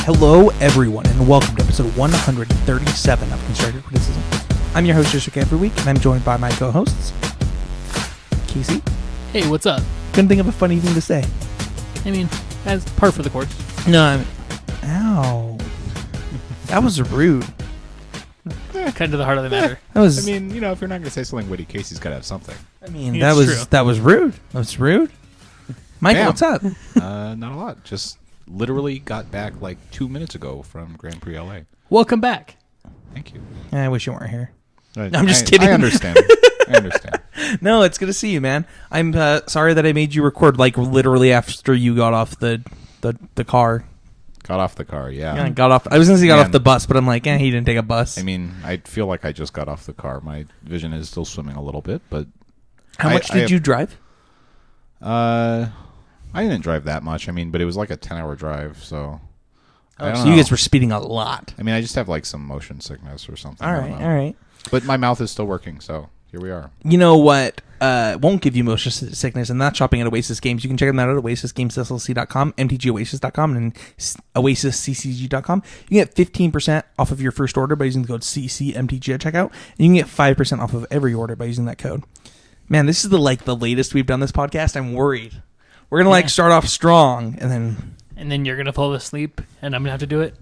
Hello, everyone, and welcome to episode 137 of Constructive Criticism. I'm your host, Jessica, every week, and I'm joined by my co-hosts, Casey. Hey, what's up? Couldn't think of a funny thing to say. I mean, as par for the course. No, ow. That was rude. Kind of the heart of the matter. That was. I mean, you know, if you're not going to say something witty, Casey's got to have something. That was rude. That was rude. Michael, Bam. what's up? Not a lot. Just literally got back like 2 minutes ago from Grand Prix LA. Welcome back. Thank you. I wish you weren't here. I'm just kidding. I understand. I understand. No, it's good to see you, man. I'm sorry that I made you record like literally after you got off the car. Got off the car, yeah. Yeah, got off. I was gonna say got off the bus, but I'm like, he didn't take a bus. I mean, I feel like I just got off the car. My vision is still swimming a little bit, but How much did you drive? I didn't drive that much. I mean, but it was like a 10-hour drive, so. I don't So know. you guys were speeding a lot. I mean, I just have like some motion sickness or something. All I don't know. right. But my mouth is still working, so here we are. You know what won't give you motion sickness, and that's shopping at Oasis Games. You can check them out at oasisgamesllc.com, mtgoasis.com, and oasisccg.com. You can get 15% off of your first order by using the code CCMTG at checkout, and you can get 5% off of every order by using that code. Man, this is the latest we've done this podcast. I'm worried. We're going to start off strong, and then... And then you're going to fall asleep, and I'm going to have to do it.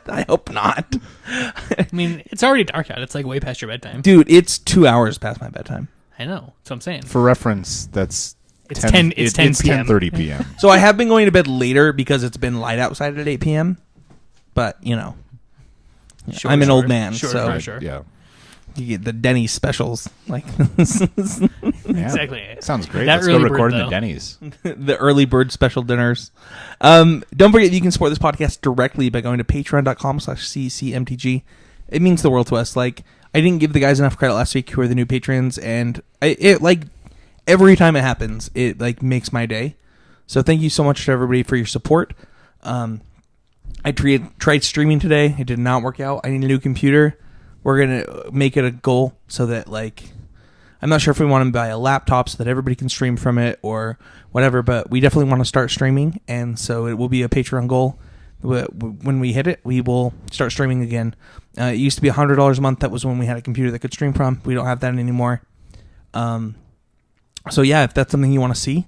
I hope not. I mean, it's already dark out. It's like way past your bedtime. Dude, it's 2 hours past my bedtime. I know. That's what I'm saying. For reference, that's... It's 10 p.m. 10:30 p.m. So I have been going to bed later because it's been light outside at 8 p.m. But, you know, Sure, I'm an sure. old man, Sure, so sure. Yeah. you get the Denny's specials. Like Yeah. Exactly. Sounds great. That Let's go early bird, record in though. the Denny's. the early bird special dinners. Don't forget you can support this podcast directly by going to patreon.com/ccmtg. It means the world to us. Like, I didn't give the guys enough credit last week who are the new patrons, and it every time it happens, it like makes my day. So thank you so much to everybody for your support. I tried streaming today. It did not work out. I need a new computer. We're going to make it a goal so that, like, I'm not sure if we want to buy a laptop so that everybody can stream from it or whatever, but we definitely want to start streaming, and so it will be a Patreon goal. When we hit it, we will start streaming again. It used to be $100 a month. That was when we had a computer that could stream from. We don't have that anymore. So, yeah, if that's something you want to see,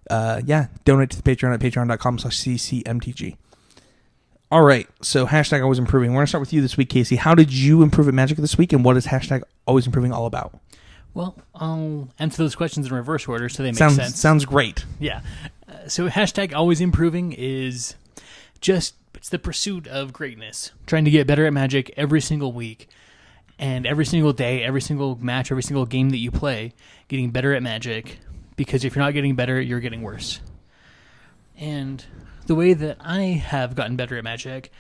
donate to the Patreon at patreon.com/ccmtg. All right, so hashtag always improving. We're going to start with you this week, Casey. How did you improve at Magic this week, and what is hashtag always improving all about? Well, I'll answer those questions in reverse order so they make sense. Sounds great. Yeah. So hashtag always improving is just, it's the pursuit of greatness. Trying to get better at Magic every single week. And every single day, every single match, every single game that you play, getting better at Magic. Because if you're not getting better, you're getting worse. And the way that I have gotten better at Magic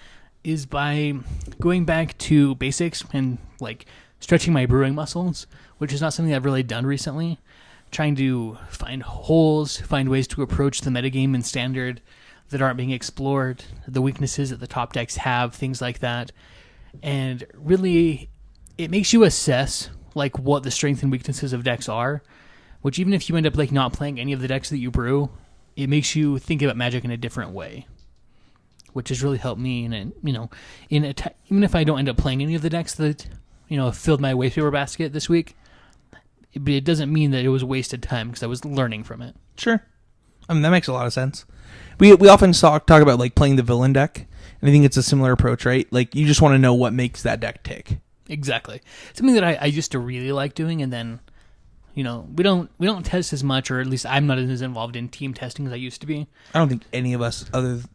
is by going back to basics and like stretching my brewing muscles, which is not something I've really done recently. Trying to find holes, find ways to approach the metagame in Standard that aren't being explored, the weaknesses that the top decks have, things like that. And really, it makes you assess like what the strengths and weaknesses of decks are, which even if you end up like not playing any of the decks that you brew, it makes you think about Magic in a different way, which has really helped me. And even if I don't end up playing any of the decks that filled my waste paper basket this week, it doesn't mean that it was wasted time because I was learning from it. Sure, I mean that makes a lot of sense. We often talk about like playing the villain deck, and I think it's a similar approach, right? Like you just want to know what makes that deck tick. Exactly, something that I used to really like doing, and then. We don't test as much, or at least I'm not as involved in team testing as I used to be. I don't think any of us,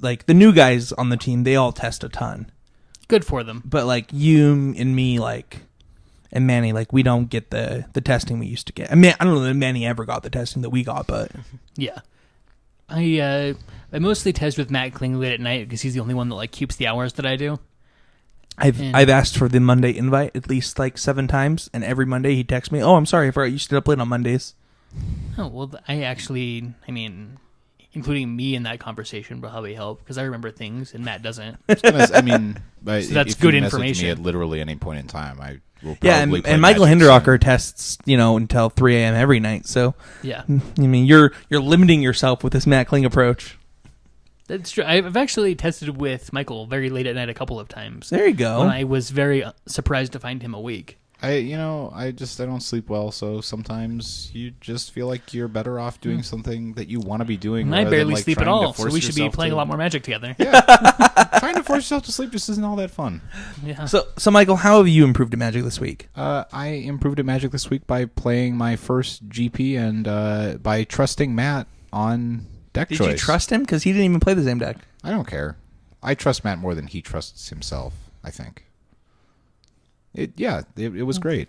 like the new guys on the team, they all test a ton. Good for them. But like you and me, like, and Manny, like we don't get the testing we used to get. I mean, I don't know that Manny ever got the testing that we got, but yeah, I mostly test with Matt Kling late at night because he's the only one that like keeps the hours that I do. I've asked for the Monday invite at least like 7 times, and every Monday he texts me, "Oh, I'm sorry, I forgot you stayed up late on Mondays." Oh well, I mean, including me in that conversation will probably help because I remember things and Matt doesn't. I mean, so that's good you information. Me at literally any point in time, I will probably play and Michael Magic Hinderocker tests until 3 a.m. every night. So yeah, I mean you're limiting yourself with this Matt Kling approach. That's true. I've actually tested with Michael very late at night a couple of times. There you go. When I was very surprised to find him awake. I don't sleep well, so sometimes you just feel like you're better off doing something that you want to be doing. And I rather barely than, like, sleep at trying to all, so force we should be yourself playing to- a lot more Magic together. Yeah, trying to force yourself to sleep just isn't all that fun. Yeah. So Michael, how have you improved at Magic this week? I improved at Magic this week by playing my first GP and by trusting Matt on deck Did choice. you trust him? Because he didn't even play the same deck. I don't care. I trust Matt more than he trusts himself, I think. It was great.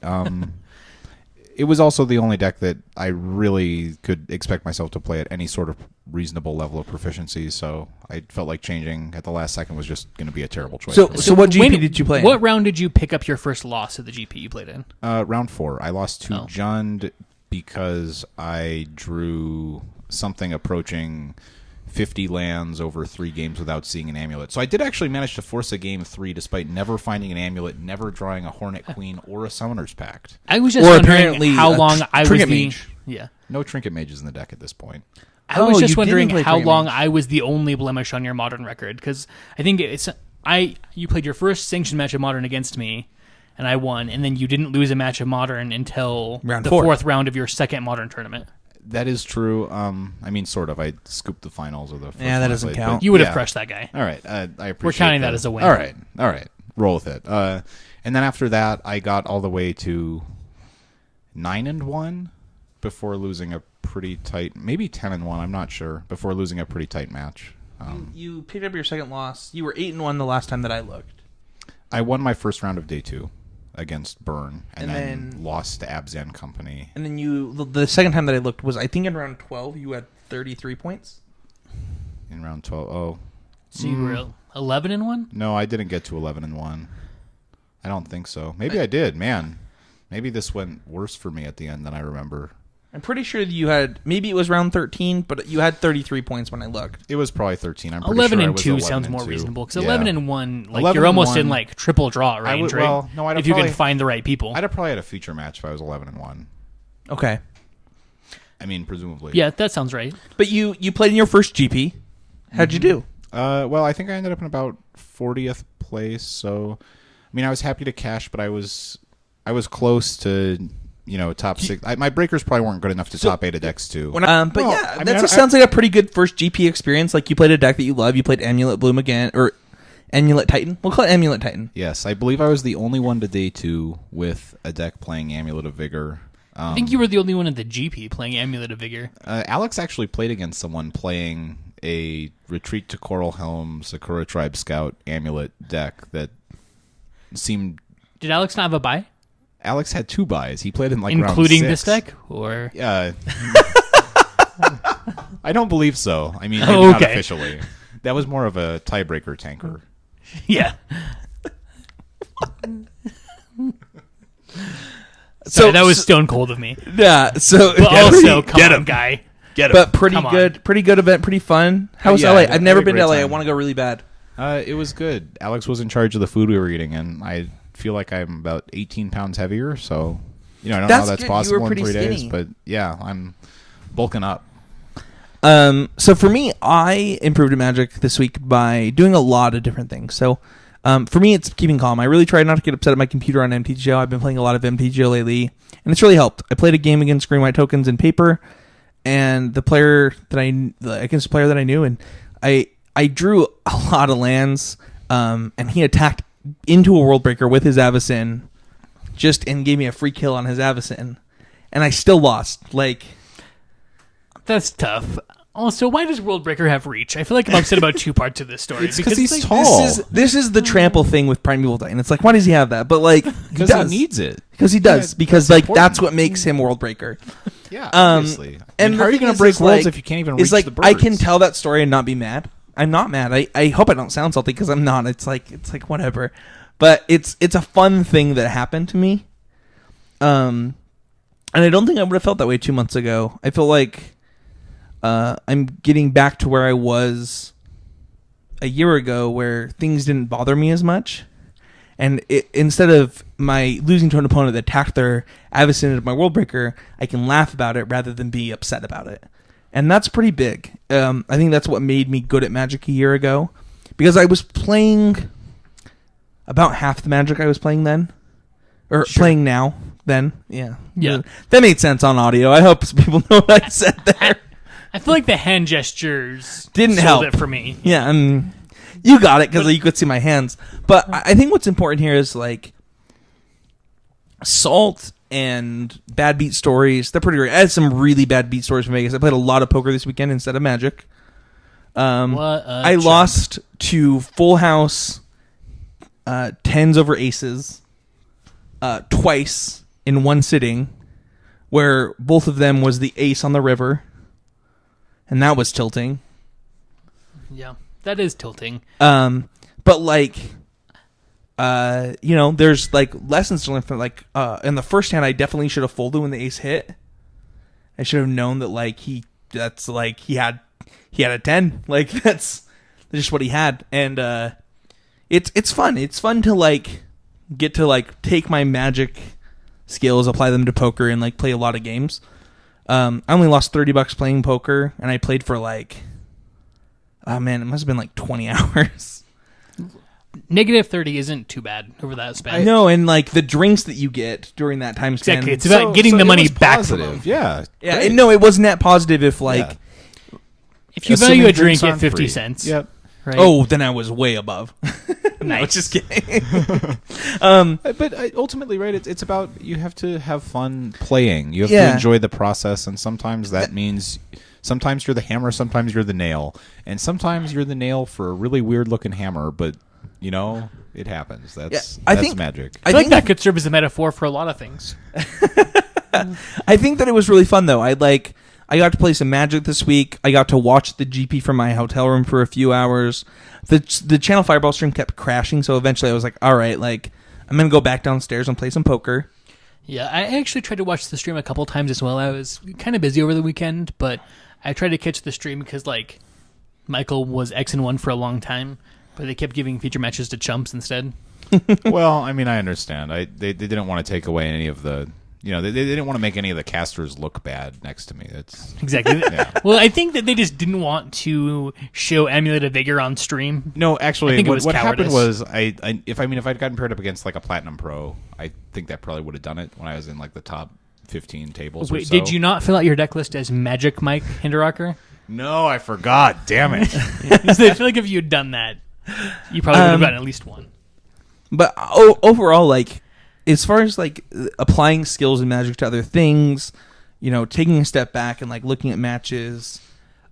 It was also the only deck that I really could expect myself to play at any sort of reasonable level of proficiency, so I felt like changing at the last second was just going to be a terrible choice. So what GP did you play in? What round did you pick up your first loss at the GP you played in? Round 4. I lost to Oh. Jund because I drew something approaching 50 lands over 3 games without seeing an amulet. So I did actually manage to force a game 3 despite never finding an amulet, never drawing a Hornet Queen or a Summoner's Pact. I was just Or wondering apparently how a long I was Trinket the Mage. yeah. No Trinket Mages in the deck at this point. I was Oh, just you wondering didn't play how Trinket long Mage. I was the only blemish on your Modern record, because I think you played your first sanctioned match of Modern against me, and I won, and then you didn't lose a match of Modern until Round the 4. fourth round of your second Modern tournament. That is true. I mean, sort of. I scooped the finals of the first Yeah, that one I doesn't played, count. but You would have yeah. crushed that guy. All right. I appreciate We're counting that as a win. All right. Roll with it. And then after that, I got all the way to 9-1 before losing a pretty tight, maybe 10-1. I'm not sure. Before losing a pretty tight match. You picked up your second loss. You were 8-1 the last time that I looked. I won my first round of day 2 against Burn, and And then lost to Abzan Company. And then the second time that I looked was, I think, in round 12. You had 33 points. In round 12. Oh, So you were 11-1. no, I didn't get to 11-1. I don't think so. Maybe I did. Man, maybe this went worse for me at the end than I remember. I'm pretty sure that you had, maybe it was round 13, but you had 33 points when I looked. It was probably 13. I'm pretty 11 sure I and was 2 11 sounds and more 2. reasonable, because Yeah. 11-1, like 11 you're almost and in 1. like triple draw range, right? Well, no, I'd if you probably, can find the right people. I'd have probably had a feature match if I was 11-1. Okay. I mean, presumably. Yeah, that sounds right. But you played in your first GP. How'd you do? Well, I think I ended up in about 40th place. So, I mean, I was happy to cash, but I was close to, top 6. My breakers probably weren't good enough to top 8 of decks too. But Well, yeah, I mean, that I- just sounds like a pretty good first GP experience. Like, you played a deck that you love. You played Amulet Bloom again, or Amulet Titan. We'll call it Amulet Titan. Yes, I believe I was the only one to day 2 with a deck playing Amulet of Vigor. I think you were the only one at the GP playing Amulet of Vigor. Alex actually played against someone playing a Retreat to Coral Helm Sakura Tribe Scout Amulet deck that seemed... Did Alex not have a buy? Alex had 2 buys. He played in like Including round this 6. deck? Or I don't believe so. I mean, maybe Oh, not okay. officially. That was more of a tiebreaker tanker. yeah. So That was stone cold of me. yeah. So But also, Get come on, him. guy. Get him. But pretty Come on. good. Pretty good event. Pretty fun. How was Yeah, LA? I I've never had a been to great LA. I time. want to go really bad. It was good. Alex was in charge of the food we were eating, and I feel like I'm about 18 pounds heavier. So, I don't know how that's good. You were possible in pretty 3 days, skinny. but yeah, I'm bulking up. So for me, I improved at Magic this week by doing a lot of different things. So for me, it's keeping calm. I really try not to get upset at my computer on MTGO. I've been playing a lot of MTGO lately, and it's really helped. I played a game against Green White Tokens in paper, and against a player that I knew, and I drew a lot of lands, and he attacked into a World Breaker with his Avacyn, and gave me a free kill on his Avacyn, and I still lost. That's tough. Also, why does World Breaker have reach? I feel like I'm upset about 2 parts of this story. It's 'cause he's like, tall. This is the trample thing with Primeval Titan. It's like, why does he have that? But Because he needs it. Because he does. Yeah, because that's that's important. what makes him World Breaker. Yeah, obviously. And how are you going to break worlds if you can't even reach the birds? I can tell that story and not be mad. I'm not mad. I hope I don't sound salty because I'm not. It's like whatever. But it's a fun thing that happened to me. And I don't think I would have felt that way 2 months ago. I feel like I'm getting back to where I was a year ago, where things didn't bother me as much. And instead of my losing to an opponent that attacked their Avacyn into my World Breaker, I can laugh about it rather than be upset about it. And that's pretty big. I think that's what made me good at Magic a year ago, because I was playing about half the Magic I was playing then, or playing now. Then, yeah, that made sense on audio. I hope people know what I said there. I feel like the hand gestures didn't sold help it for me. Yeah, you got it because you could see my hands. But I think what's important here is like Salt and Bad Beat Stories. They're pretty great. I had some really bad beat stories from Vegas. I played a lot of poker this weekend instead of Magic. I lost to Full House, tens over aces, twice in one sitting, where both of them was the ace on the river, and that was tilting. Yeah, that is tilting. But like, there's like lessons to learn from like, in the first hand, I definitely should have folded when the ace hit. I should have known that like he had a 10. Like that's just what he had. And, it's fun. It's fun to like get to like take my Magic skills, apply them to poker, and like play a lot of games. I only lost $30 playing poker, and I played for like, oh man, it must have been like 20 hours. Negative 30 isn't too bad over that span. I know, and like the drinks that you get during that time span. Exactly, it's about getting the money back from them. Yeah, yeah. No, it was net positive if like if you value a drink at 50 cents. Yep. Right? Oh, then I was way above. No, Nice. just kidding. But ultimately, right? It's about you have to have fun playing. You have to enjoy the process, and sometimes that means sometimes you're the hammer, sometimes you're the nail, and sometimes you're the nail for a really weird looking hammer. But you know, it happens. That's magic. I think that could serve as a metaphor for a lot of things. I think that it was really fun though. I got to play some Magic this week. I got to watch the GP from my hotel room for a few hours. The Channel Fireball stream kept crashing, so eventually I was like, all right, like I'm going to go back downstairs and play some poker. Yeah, I actually tried to watch the stream a couple times as well. I was kind of busy over the weekend, but I tried to catch the stream because like Michael was X-1 for a long time, but they kept giving feature matches to chumps instead. Well, I mean, I understand. They didn't want to take away any of the... they didn't want to make any of the casters look bad next to me. That's exactly. Yeah. Well, I think that they just didn't want to show Amulet of Vigor on stream. No, actually, what happened was if I'd gotten paired up against like a Platinum Pro, I think that probably would have done it when I was in like the top 15 tables. Wait, or so. Did you not fill out your deck list as Magic Mike Hinderocker? No, I forgot. Damn it! I feel like if you'd done that, you probably would have gotten at least one. But overall, like, as far as like applying skills in Magic to other things, taking a step back and like looking at matches.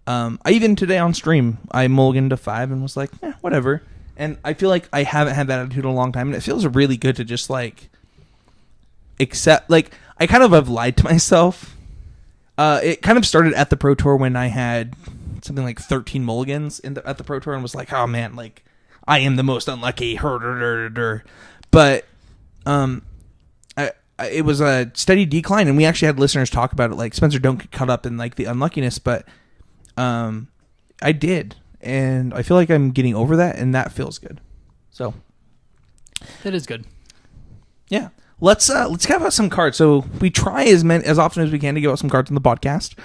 I even today on stream, I mulliganed to 5 and was like, whatever. And I feel like I haven't had that attitude in a long time, and it feels really good to just like accept. Like, I kind of have lied to myself. It kind of started at the Pro Tour when I had something like 13 mulligans at the Pro Tour and was like, oh man, like I am the most unlucky. But it was a steady decline, and we actually had listeners talk about it. Like, Spencer, don't get caught up in like the unluckiness, but I did, and I feel like I'm getting over that, and that feels good. So that is good. Yeah, let's give out some cards. So we try as often as we can to give out some cards on the podcast.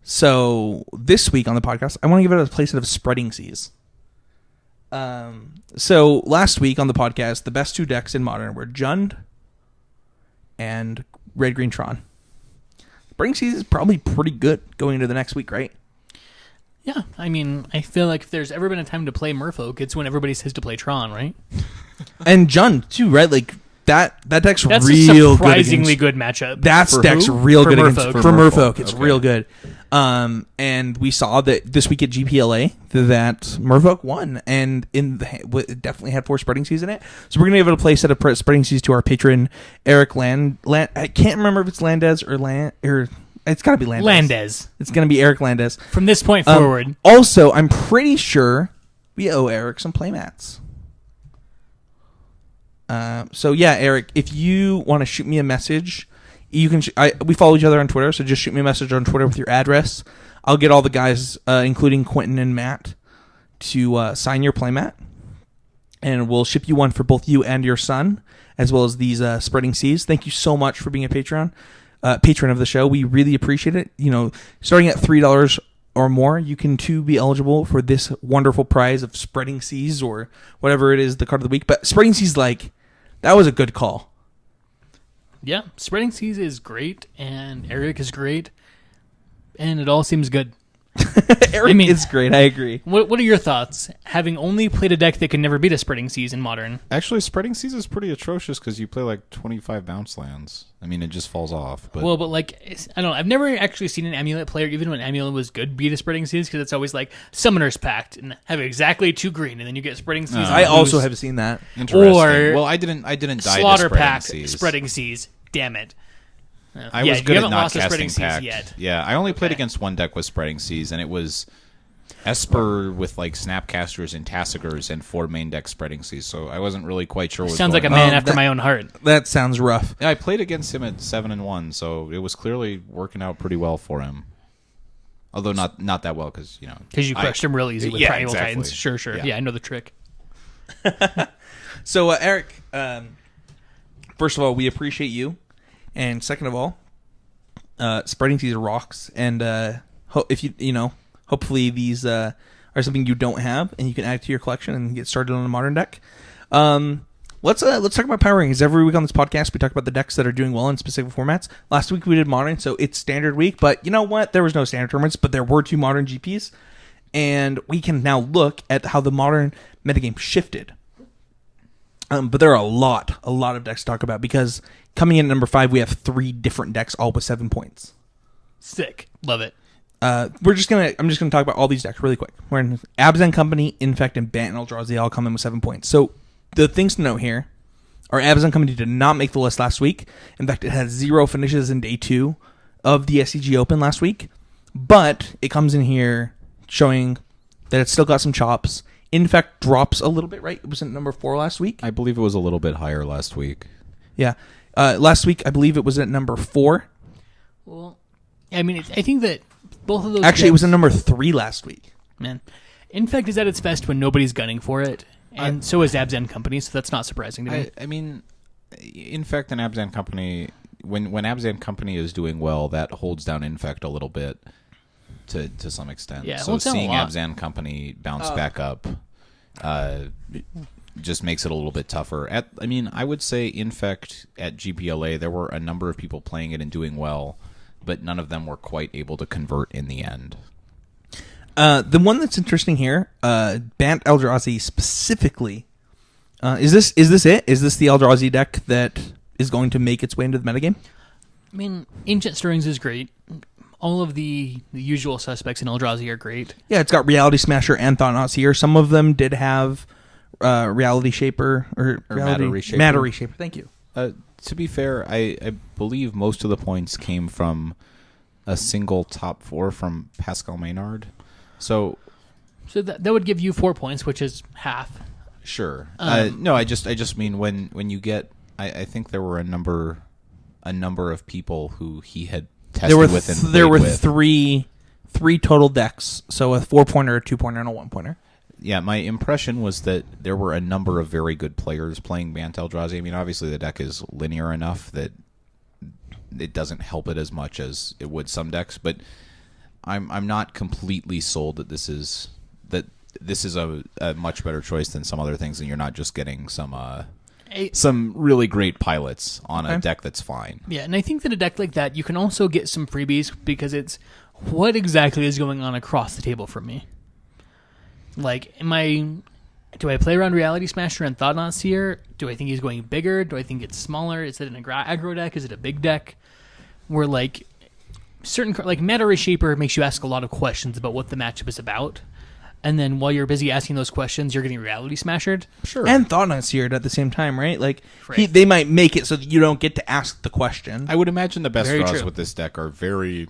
So this week on the podcast, I want to give it a playset of Spreading Seas. So last week on the podcast, the best 2 decks in Modern were Jund and Red Green Tron. Spreading Seas is probably pretty good going into the next week, right? Yeah, I mean, I feel like if there's ever been a time to play Merfolk, it's when everybody says to play Tron, right? And Jund too, right? Like that deck's That's real a surprisingly good matchup. That deck's real for good Merfolk. For Merfolk. It's real good. And we saw that this week at GPLA that Merfolk won, and it definitely had 4 Spreading Seas in it. So we're gonna give it a play set of Spreading Seas to our patron Eric Land. I can't remember if it's Landez or it's got to be Landez. It's gonna be Eric Landez from this point forward. Also, I'm pretty sure we owe Eric some playmats. So yeah, Eric, if you want to shoot me a message, you can. We follow each other on Twitter, so just shoot me a message on Twitter with your address. I'll get all the guys, including Quentin and Matt, to sign your playmat, and we'll ship you one for both you and your son, as well as these Spreading Seas. Thank you so much for being a patron of the show. We really appreciate it. Starting at $3 or more, you can too be eligible for this wonderful prize of Spreading Seas or whatever it is, the card of the week. But Spreading Seas, that was a good call. Yeah, Spreading Seas is great, and Eric is great, and it all seems good. Eric is great. I agree. What are your thoughts? Having only played a deck that can never beat a Spreading Seas in Modern. Actually, Spreading Seas is pretty atrocious because you play like 25 bounce lands. I mean, it just falls off. But I don't know. I've never actually seen an Amulet player, even when Amulet was good, beat a Spreading Seas because it's always like Summoner's Pact and have exactly 2 green, and then you get Spreading Seas. I also have seen that. Interesting. Or well, I didn't die Slaughter to Spreading Pact, Seas. Spreading Seas. Damn it. I was good you at haven't not lost a casting Spreading Seas Pact. yet. Yeah, I only played against one deck with Spreading Seas, and it was Esper with like Snapcasters and Tassigers and 4 main deck Spreading Seas. So I wasn't really quite sure. Sounds like a man after my own heart. That sounds rough. Yeah, I played against him at 7-1, so it was clearly working out pretty well for him. Although not that well because you crushed him real easy with Primeval exactly. Titans. Sure. Yeah, I know the trick. So Eric, first of all, we appreciate you, and second of all, Spreading Seas rocks, and if hopefully these are something you don't have, and you can add to your collection and get started on a Modern deck. Let's talk about power rankings. Every week on this podcast, we talk about the decks that are doing well in specific formats. Last week we did Modern, so it's standard week. But you know what? There was no standard tournaments, but there were 2 Modern GPs, and we can now look at how the Modern metagame shifted. But there are a lot of decks to talk about because coming in at number 5, we have 3 different decks, all with 7 points. Sick. Love it. I'm just gonna talk about all these decks really quick. We're in Abzan Company, Infect, and Bant and Eldrazi all come in with 7 points. So the things to note here are Abzan Company did not make the list last week. In fact, it had 0 finishes in day 2 of the SCG Open last week. But it comes in here showing that it's still got some chops. Infect drops a little bit, right? It was at number 4 last week. I believe it was a little bit higher last week. Yeah. Last week, I believe it was at number 4. Well, I mean, I think that both of those... Actually, it was at number 3 last week. Man, Infect is at its best when nobody's gunning for it, and so is Abzan Company, so that's not surprising to me. I mean, Infect and Abzan Company, when Abzan Company is doing well, that holds down Infect a little bit to some extent. Yeah, so seeing Abzan Company bounce back up just makes it a little bit tougher. I would say Infect at GPLA, there were a number of people playing it and doing well, but none of them were quite able to convert in the end. The one that's interesting here, Bant Eldrazi specifically, is this it? Is this the Eldrazi deck that is going to make its way into the metagame? I mean, Ancient Stirrings is great. All of the usual suspects in Eldrazi are great. Yeah, it's got Reality Smasher and Thought-Knots here. Some of them did have Reality Shaper or Matter Reshaper. Matter Reshaper. Thank you. To be fair, I believe most of the points came from a single top 4 from Pascal Maynard. So that would give you 4 points, which is half. Sure. No, I just mean when you get. I think there were a number of people who he had tested with and there were played with. three total decks, so a 4-pointer, a 2-pointer, and a 1-pointer. Yeah, my impression was that there were a number of very good players playing Bant Eldrazi. I mean, obviously the deck is linear enough that it doesn't help it as much as it would some decks, but I'm not completely sold that this is a much better choice than some other things, and you're not just getting some really great pilots on a deck that's fine. Yeah, and I think that a deck like that, you can also get some freebies because it's what exactly is going on across the table for me. Like, do I play around Reality Smasher and Thought-Knots here? Do I think he's going bigger? Do I think it's smaller? Is it an aggro deck? Is it a big deck? Where, like, Matter Reshaper makes you ask a lot of questions about what the matchup is about. And then while you're busy asking those questions, you're getting Reality Smashered. Sure. And Thought-Knots here at the same time, right? Like, right. They might make it so that you don't get to ask the question. I would imagine the best Very draws true. with this deck are very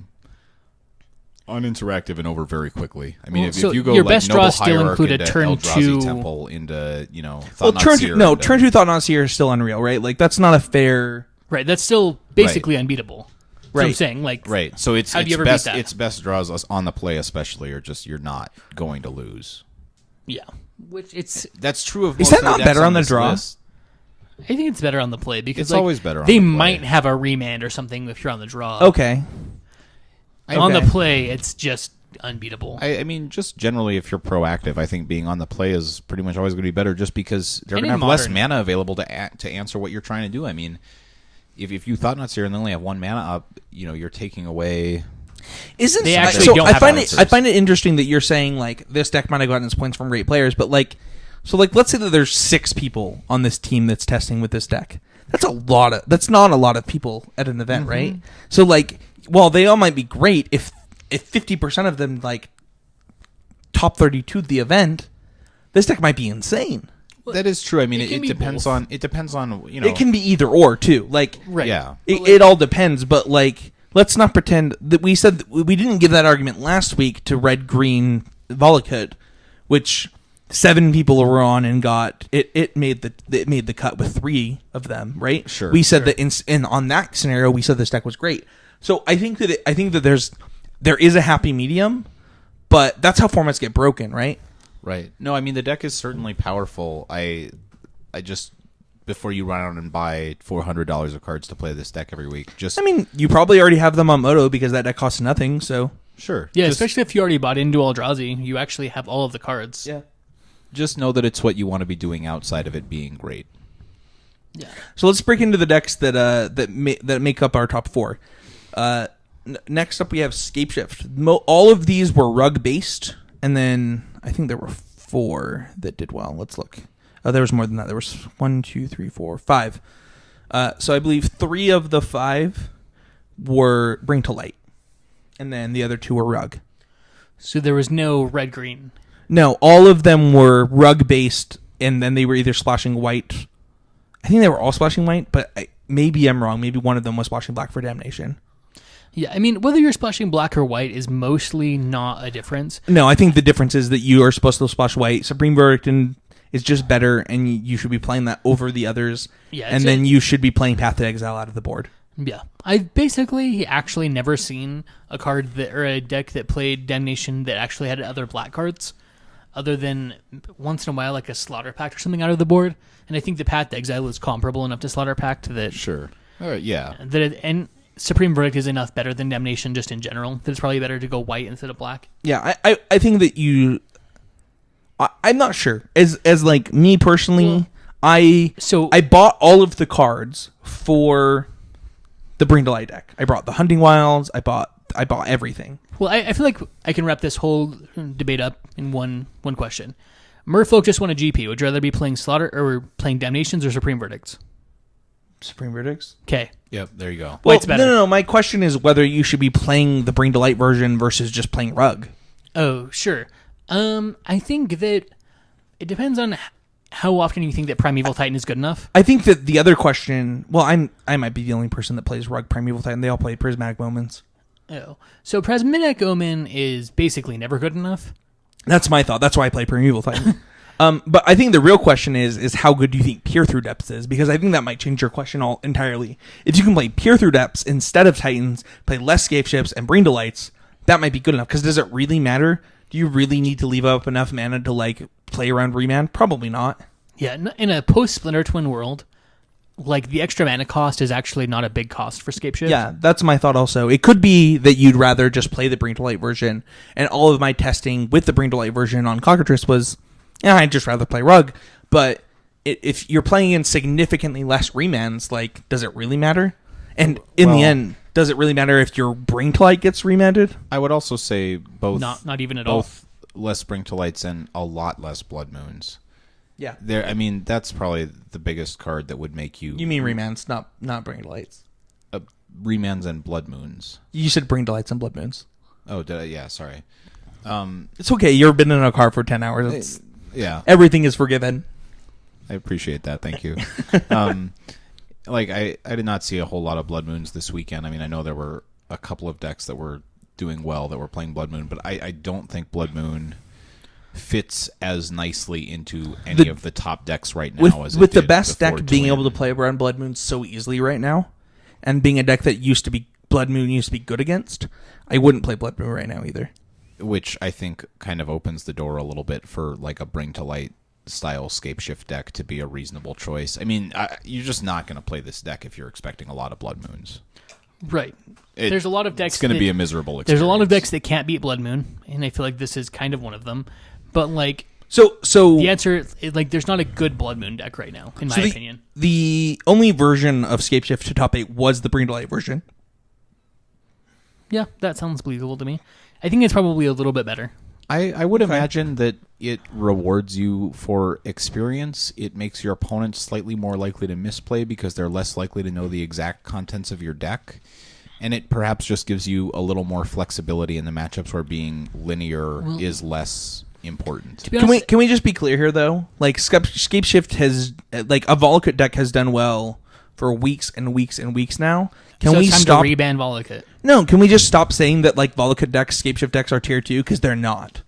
uninteractive and over very quickly. I mean, Well, if so you go your like best Noble draws still Hierarch include a into turn Eldrazi 2 Temple into Well, Thought-Knots here turn 2 Thought-Knots here is still unreal, right? Like, that's not a fair... Right, that's still basically unbeatable. That's what I'm Right. saying, like, right. So it's how do you ever best beat that? its best draws on the play, especially, or just you're not going to lose. yeah. Which That's true of. Is most that of the not decks better on the this draw? list. I think it's better on the play because It's always better on they the play. might have a remand or something if you're on the draw. Okay. On the Okay. play, it's just unbeatable. I mean, just generally, if you're proactive, I think being on the play is pretty much always going to be better, just because they're going to have less mana available to answer what you're trying to do. I mean, if you Thought-Knot Seer and they only have 1 mana up, you're taking away. Isn't they actually don't have I find it interesting that you're saying like this deck might have gotten its points from great players, but let's say that there's 6 people on this team that's testing with this deck. That's not a lot of people at an event, right? So while they all might be great, if 50% of them top 32 the event, this deck might be insane. That is true. I mean, it depends on It can be either or too. Right. Yeah. It all depends, but let's not pretend that we said we didn't give that argument last week to Red Green Volakut, which 7 people were on and got it. It made the cut with 3 of them, right? Sure. We said that in on that scenario, we said this deck was great. So I think that there is a happy medium, but that's how formats get broken, right? Right. No, I mean the deck is certainly powerful. I just before you run out and buy $400 of cards to play this deck every week, you probably already have them on Moto because that deck costs nothing. So sure. Yeah, especially if you already bought into Eldrazi, you actually have all of the cards. Yeah. Just know that it's what you want to be doing outside of it being great. Yeah. So let's break into the decks that make up our top 4. Next up, we have Scapeshift. All of these were rug based, and then I think there were 4 that did well. Let's look. Oh, there was more than that. There was 1, 2, 3, 4, 5. So I believe 3 of the 5 were Bring to Light, and then the other 2 were rug. So there was no red green. No, all of them were rug based, and then they were either splashing white. I think they were all splashing white, but maybe I'm wrong. Maybe one of them was splashing black for Damnation. Yeah, I mean, whether you're splashing black or white is mostly not a difference. No, I think the difference is that you are supposed to splash white. Supreme Verdict is just better, and you should be playing that over the others. Yeah, and then you should be playing Path to Exile out of the board. Yeah, I've basically actually never seen a card or a deck that played Damnation that actually had other black cards, other than once in a while like a Slaughter Pact or something out of the board. And I think the Path to Exile is comparable enough to Slaughter Pact that sure, yeah, and Supreme Verdict is enough better than Damnation just in general that it's probably better to go white instead of black. Yeah, I think that I'm not sure. As me personally, I bought all of the cards for the Bring to Light deck. I brought the Hunting Wilds. I bought everything. Well, I feel like I can wrap this whole debate up in one question. Merfolk just won a GP. Would you rather be playing Slaughter or playing Damnations or Supreme Verdicts? Supreme Verdicts? Okay. Yep, there you go. Well, no. My question is whether you should be playing the Bring to Light version versus just playing Rug. Oh, sure. I think that it depends on how often you think that Primeval Titan is good enough. I think that the other question... Well, I might be the only person that plays Rug Primeval Titan. They all play Prismatic Moments. Oh. So Prismatic Omen is basically never good enough? That's my thought. That's why I play Primeval Titan. But I think the real question is how good do you think Peer Through Depths is? Because I think that might change your question all entirely. If you can play Peer Through Depths instead of Titans, play less Scapeships, and Bring to Lights, that might be good enough. Because does it really matter? Do you really need to leave up enough mana to play around Remand? Probably not. Yeah, in a post-Splinter Twin world, the extra mana cost is actually not a big cost for Scapeshift. Yeah, that's my thought also. It could be that you'd rather just play the Bring to Light version, and all of my testing with the Bring to Light version on Cockatrice was, I'd just rather play Rug. But if you're playing in significantly less remands, does it really matter? And in the end, does it really matter if your Bring to Light gets remanded? I would also say both. Not even at all. Both less Bring to Lights and a lot less Blood Moons. Yeah. I mean, that's probably the biggest card that would make you... You mean remands, not Bring to Lights. Remands and Blood Moons. You said Bring to Lights and Blood Moons. Oh, did I? Yeah, sorry. It's okay. You've been in a car for 10 hours. Yeah. Everything is forgiven. I appreciate that. Thank you. I did not see a whole lot of Blood Moons this weekend. I mean, I know there were a couple of decks that were doing well that were playing Blood Moon, but I don't think Blood Moon fits as nicely into any of the top decks right now as it with the did best before deck being Twin. able to play around Blood Moon so easily right now, and being a deck that used to be Blood Moon used to be good against, I wouldn't play Blood Moon right now either. Which I think kind of opens the door a little bit for a Bring to Light style Scapeshift deck to be a reasonable choice. I mean, you're just not going to play this deck if you're expecting a lot of Blood Moons. Right. There's a lot of decks. It's going to be a miserable experience. There's a lot of decks that can't beat Blood Moon, and I feel like this is kind of one of them. But like, So the answer is like, there's not a good Blood Moon deck right now, in my opinion. The only version of Scapeshift to top 8 was the Bring to Light version. Yeah, that sounds believable to me. I think it's probably a little bit better. I would imagine that it rewards you for experience. It makes your opponent slightly more likely to misplay because they're less likely to know the exact contents of your deck. And it perhaps just gives you a little more flexibility in the matchups where being linear is less important. To be honest, Can we just be clear here, though? Like, Scapeshift has... Like, a Volakut deck has done well for weeks and weeks and weeks now. Can so we it's time stop... to reban Volakut? No, can we just stop saying that, like, Volakut decks, Scapeshift decks are tier 2? Because they're not.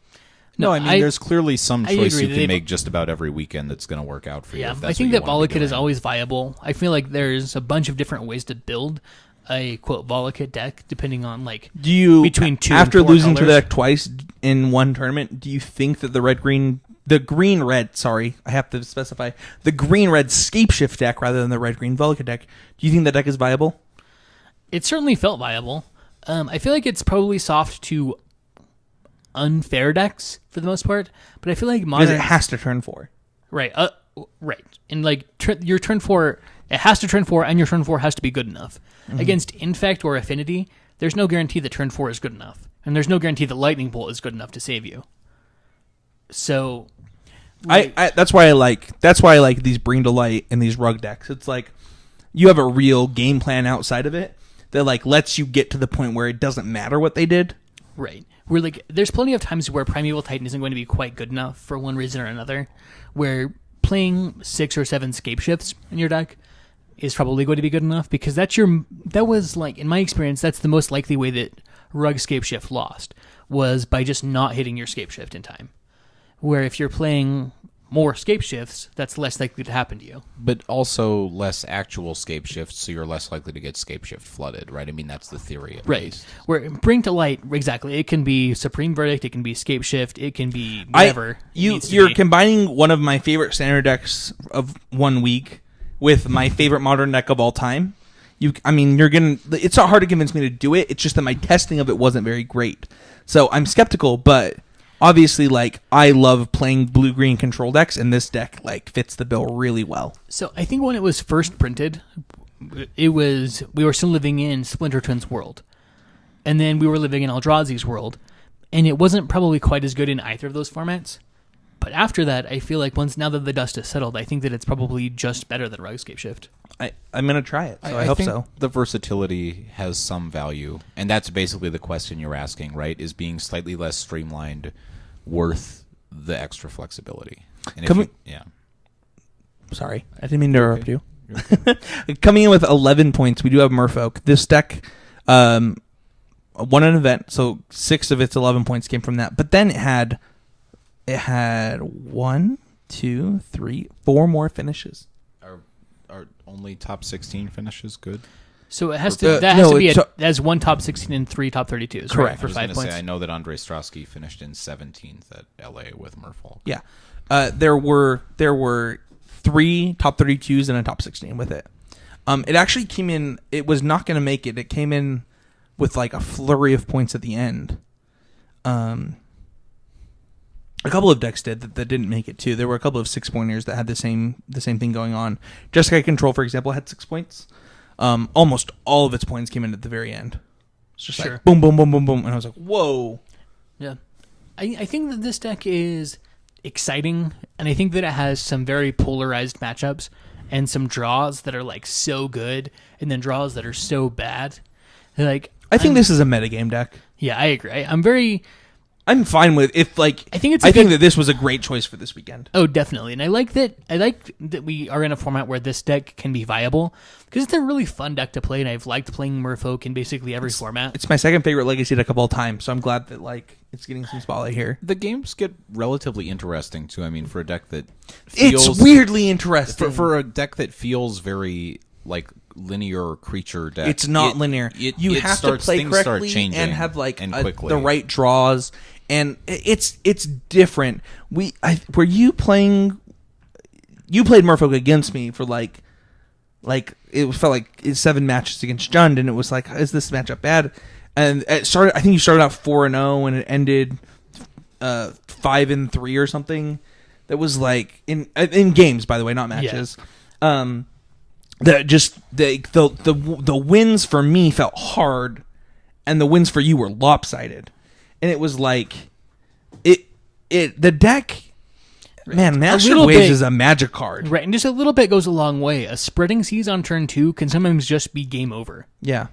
No, I mean, there's clearly some choice agree you that can make just about every weekend that's going to work out for you. Yeah, if I that's think what that you wanna be Volakut is doing. always viable. I feel like there's a bunch of different ways to build a, quote, Volakut deck, depending on, like, Do you... between 2 After and 4 losing to the colors. deck twice in one tournament, do you think that the green-red, sorry, I have to specify, the green-red Scapeshift deck rather than the red-green Volakut deck, do you think that deck is viable? It certainly felt viable. I feel like it's probably soft to unfair decks for the most part, but I feel like Because modern... it has to turn 4. Right, right. And, like, your turn 4... It has to turn 4, and your turn 4 has to be good enough. Mm-hmm. Against Infect or Affinity, there's no guarantee that turn 4 is good enough. And there's no guarantee that Lightning Bolt is good enough to save you. So... I that's why I like these Bring to Light and these rug decks. It's like you have a real game plan outside of it that like lets you get to the point where it doesn't matter what they did. Right. We're like, there's plenty of times where Primeval Titan isn't going to be quite good enough for one reason or another, where playing 6 or 7 Scapeshifts in your deck is probably going to be good enough, because that was like, in my experience, that's the most likely way that Rug Scapeshift lost, was by just not hitting your Scapeshift in time. Where if you're playing more Scapeshifts, that's less likely to happen to you. But also less actual Scapeshifts, so you're less likely to get Scapeshift flooded, right? I mean, that's the theory, at least. Where Bring to Light, exactly, it can be Supreme Verdict, it can be Scapeshift, it can be whatever. You're combining one of my favorite standard decks of 1 week with my favorite modern deck of all time. It's not hard to convince me to do it. It's just that my testing of it wasn't very great. So I'm skeptical, but obviously, like, I love playing blue-green control decks, and this deck, like, fits the bill really well. So I think when it was first printed, we were still living in Splinter Twin's world. And then we were living in Eldrazi's world. And it wasn't probably quite as good in either of those formats. But after that, I feel like now that the dust has settled, I think that it's probably just better than Rugscape Shift. I'm going to try it, so I hope think so. The versatility has some value, and that's basically the question you're asking, right? Is being slightly less streamlined worth the extra flexibility? And yeah. Sorry, I didn't mean to interrupt you. Coming in with 11 points, we do have Merfolk. This deck won an event, so 6 of its 11 points came from that. But then it had 1, 2, 3, 4 more finishes. Are only top 16 finishes good? So it has to. That has to be. That's 1 top 16 and 3 top 32s. Correct. Right, for I was 5 points. Say, I know that Andre Strosky finished in 17th at LA with Merfolk. Yeah, there were 3 top 32s and a top 16 with it. It actually came in. It was not going to make it. It came in with like a flurry of points at the end. A couple of decks did that didn't make it too. There were a couple of 6-pointers that had the same thing going on. Jeskai Control, for example, had 6 points. Almost all of its points came in at the very end. It's just like boom, boom, boom, boom, boom, and I was like, whoa. Yeah, I think that this deck is exciting, and I think that it has some very polarized matchups and some draws that are like so good, and then draws that are so bad. Like, I think this is a metagame deck. Yeah, I agree. I'm fine with I think that this was a great choice for this weekend. Oh, definitely. And I like that we are in a format where this deck can be viable, because it's a really fun deck to play, and I've liked playing Merfolk in basically every format. It's my second favorite Legacy deck of all time, so I'm glad that it's getting some spotlight here. The games get relatively interesting too. I mean, for a deck that feels, it's weirdly interesting. For a deck that feels very like linear creature deck. It's not linear. You have to play correctly and have the right draws. And it's different. You played Merfolk against me for like Like it felt like it's 7 matches against Jund, and it was like, is this matchup bad? And it started. I think you started out 4-0, and it ended 5-3 or something. That was like in games, by the way, not matches. Yeah. That just the wins for me felt hard, and the wins for you were lopsided, and it was like the deck. Man, Master Waves is a magic card. Right, and just a little bit goes a long way. A Spreading Seas on turn 2 can sometimes just be game over. Yeah.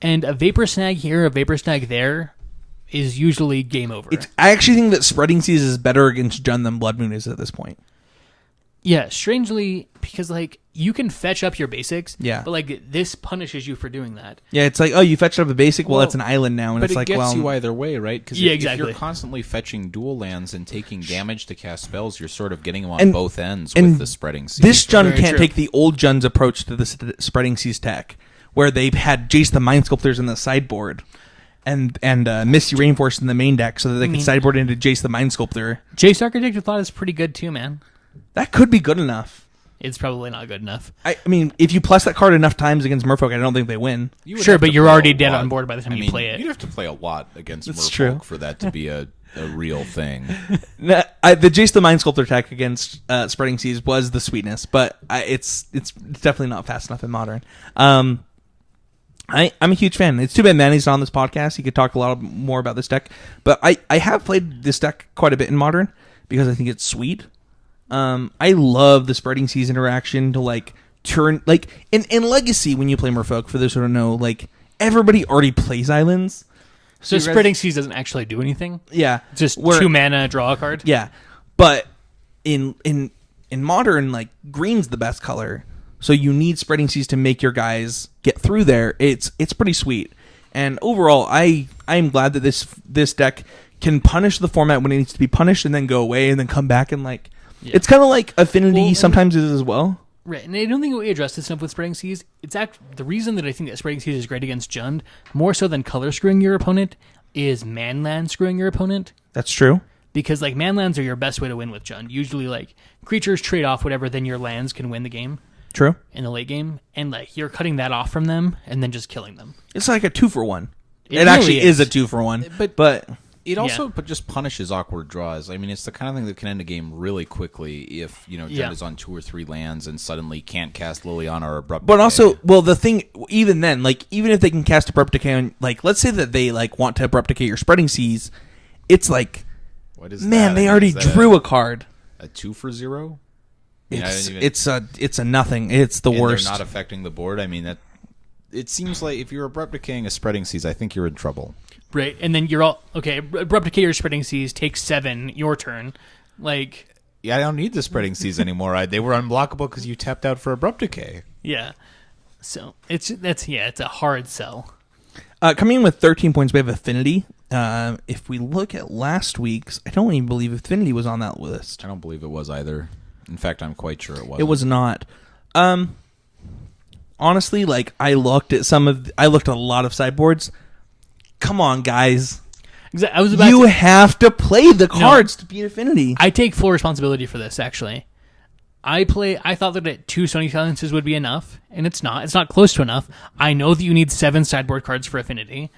And a Vapor Snag here, a Vapor Snag there is usually game over. I actually think that Spreading Seas is better against Jund than Blood Moon is at this point. Yeah, strangely, because, like, you can fetch up your basics, yeah. But, like, this punishes you for doing that. Yeah, it's like, oh, you fetched up a basic? Well, it's an island now. And but it's like, gets well... you either way, right? Because exactly. if you're constantly fetching dual lands and taking damage to cast spells, you're sort of getting them on both ends with the Spreading Seas. This Jund can't take the old Jund's approach to the Spreading Seas tech, where they've had Jace the Mind Sculptors in the sideboard and Misty Rainforest in the main deck so that they can sideboard into Jace the Mind Sculptor. Jace Architect of Thought is pretty good too, man. That could be good enough. It's probably not good enough. I mean, if you plus that card enough times against Merfolk, I don't think they win. Sure, but you're already dead on board by the time you play it. You'd have to play a lot against Merfolk for that to be a real thing. The Jace the Mind Sculptor attack against Spreading Seas was the sweetness, but it's definitely not fast enough in Modern. I'm a huge fan. It's too bad Manny's not on this podcast. He could talk a lot more about this deck, but I have played this deck quite a bit in Modern because I think it's sweet. I love the Spreading Seas interaction to like turn like in Legacy when you play Merfolk. For those who don't know, like everybody already plays islands, so Spreading Seas doesn't actually do anything. Yeah, just 2 mana, draw a card. Yeah, but in Modern, like green's the best color, so you need Spreading Seas to make your guys get through there. It's pretty sweet, and overall, I'm glad that this deck can punish the format when it needs to be punished, and then go away, and then come back and like. Yeah. It's kind of like Affinity sometimes is as well. Right, and I don't think we addressed this enough with Spreading Seas. It's the reason that I think that Spreading Seas is great against Jund, more so than color screwing your opponent, is manland screwing your opponent. That's true. Because like manlands are your best way to win with Jund. Usually like creatures trade off whatever, then your lands can win the game. True. In the late game, and like you're cutting that off from them and then just killing them. It's like a 2-for-1. It really actually is a 2-for-1. But it also just punishes awkward draws. I mean, it's the kind of thing that can end a game really quickly if, Jund is on 2 or 3 lands and suddenly can't cast Liliana or Abrupt But Decay. also, well, the thing, even then, like, even if they can cast Abrupt Decay on, like, let's say that they, like, want to Abrupt Decay your Spreading Seas, it's like, what is man, that? they already drew a card. A 2-for-0? It's a nothing. It's the worst. They're not affecting the board. I mean, it seems like if you're Abrupt Decaying a Spreading Seas, I think you're in trouble. Right, and then you're all okay. Abrupt Decay or Spreading Seas takes 7. Your turn, like I don't need the Spreading Seas anymore. They were unblockable because you tapped out for Abrupt Decay. Yeah, so it's a hard sell. Coming in with 13 points, we have Affinity. If we look at last week's, I don't even believe Affinity was on that list. I don't believe it was either. In fact, I'm quite sure it wasn't. It was not. Honestly, like I looked at a lot of sideboards. Come on, guys. You have to play the cards to beat Affinity. I take full responsibility for this, actually. I thought that 2 Sonic Silences would be enough, and it's not. It's not close to enough. I know that you need 7 sideboard cards for Affinity.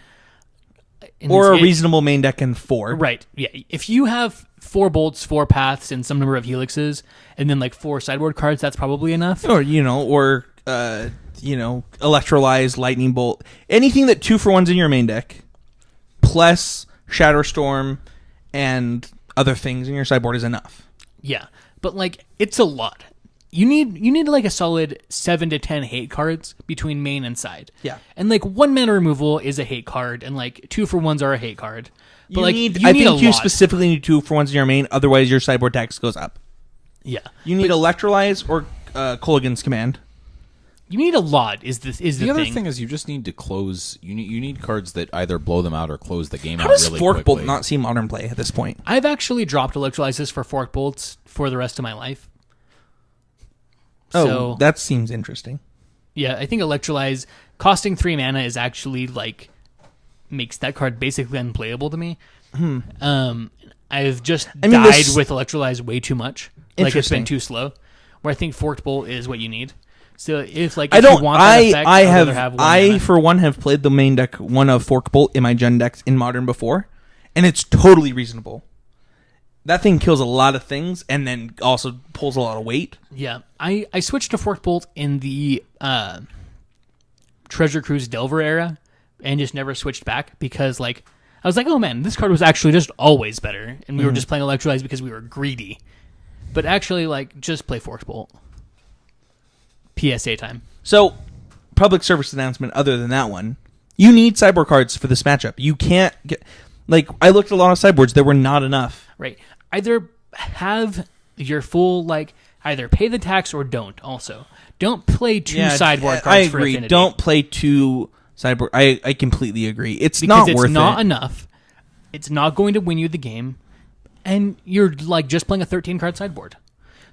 Or a reasonable main deck in 4. Right, yeah. If you have 4 bolts, 4 paths, and some number of helixes, and then like 4 sideboard cards, that's probably enough. Or, Electrolyze, Lightning Bolt. Anything that 2-for-1's in your main deck. Plus Shatterstorm and other things in your sideboard is enough. Yeah, but like it's a lot. You need like a solid 7 to 10 hate cards between main and side. Yeah, and like 1 mana removal is a hate card, and like 2-for-1s are a hate card. But I think you specifically need 2-for-1s in your main. Otherwise, your sideboard tax goes up. Yeah, you need Electrolyze or Kolaghan's Command. You need a lot. Is the other thing is you just need to close. You need cards that either blow them out or close the game out. How does really Fork quickly. Bolt not see Modern play at this point? I've actually dropped Electrolyzes for Fork Bolts for the rest of my life. So, that seems interesting. Yeah, I think Electrolyze costing 3 mana is actually like makes that card basically unplayable to me. I've just died with Electrolyze way too much. Like it's been too slow. Where I think Forked Bolt is what you need. So if like I if you don't. want that effect, I I'd have. rather have one I mana. for one have played the main deck one of Fork Bolt in my Gen decks in Modern before, and it's totally reasonable. That thing kills a lot of things, and then also pulls a lot of weight. Yeah, I switched to Fork Bolt in the Treasure Cruise Delver era, and just never switched back because like I was like, oh man, this card was actually just always better, and we were just playing Electrolyze because we were greedy. But actually, like, just play Fork Bolt. PSA time. So, public service announcement. Other than that one, you need sideboard cards for this matchup. You can't get like I looked at a lot of sideboards. There were not enough. Right. Either have your full like either pay the tax or don't. Also, don't play two sideboard cards. I For agree. Affinity. Don't play two sideboard. I completely agree. It's because not worth it's not it. enough. It's not going to win you the game, and you're like just playing a 13 card sideboard.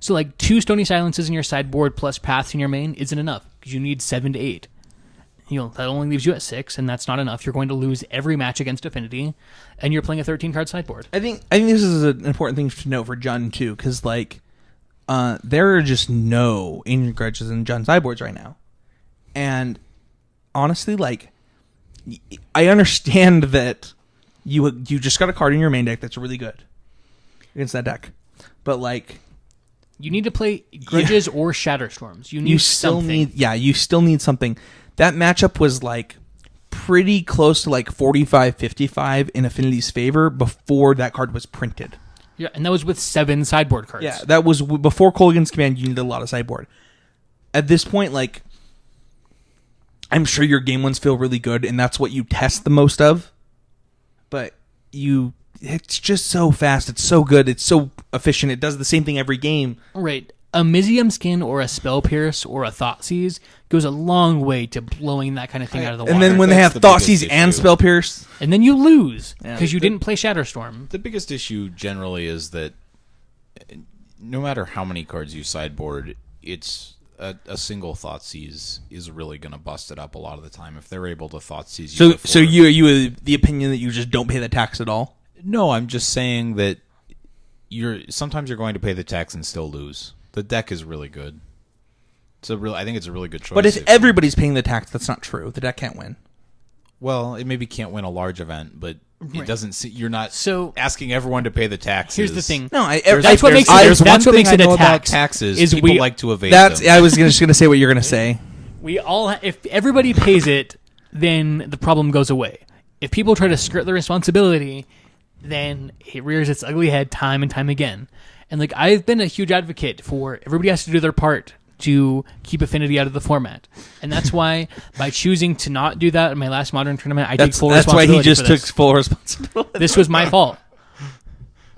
So like 2 Stony Silences in your sideboard plus Paths in your main isn't enough because you need 7 to 8. That only leaves you at 6, and that's not enough. You're going to lose every match against Affinity, and you're playing a 13 card sideboard. I think this is an important thing to note for Jun too, because like there are just no Ancient Grudges in Jun sideboards right now, and honestly, like I understand that you just got a card in your main deck that's really good against that deck, but like you need to play Grudges or Shatterstorms. You still need something. That matchup was like pretty close to like 45-55 in Affinity's favor before that card was printed. Yeah, and that was with 7 sideboard cards. Yeah, that was before Kolaghan's Command. You needed a lot of sideboard. At this point, like I'm sure your game ones feel really good, and that's what you test the most of. But it's just so fast. It's so good. It's so efficient. It does the same thing every game. Right. A Mizium Skin or a Spell Pierce or a Thoughtseize goes a long way to blowing that kind of thing out of the water. And then when they have That's the Thoughtseize biggest and issue. Spell Pierce, and then you lose because Yeah. you didn't play Shatterstorm. The biggest issue generally is that no matter how many cards you sideboard, it's a single Thoughtseize is really going to bust it up a lot of the time if they're able to Thoughtseize you. so you have the opinion that you just don't pay the tax at all? No, I'm just saying that sometimes you're going to pay the tax and still lose. The deck is really good. I think it's a really good choice. But if everybody's paying the tax, that's not true. The deck can't win. Well, it maybe can't win a large event, but it doesn't. You're not So- asking everyone to pay the taxes. Here's the thing. No, That's what makes it. There's That's one what makes thing it I know a about tax. taxes. Is People we like to evade That's. them. I was just gonna say what you're gonna say. we all if everybody pays it, then the problem goes away. If people try to skirt the responsibility, then it rears its ugly head time and time again. And like I've been a huge advocate for everybody has to do their part to keep Affinity out of the format, and that's why by choosing to not do that in my last Modern tournament, I take full That's why responsibility. he just for took this. full responsibility. This was my fault.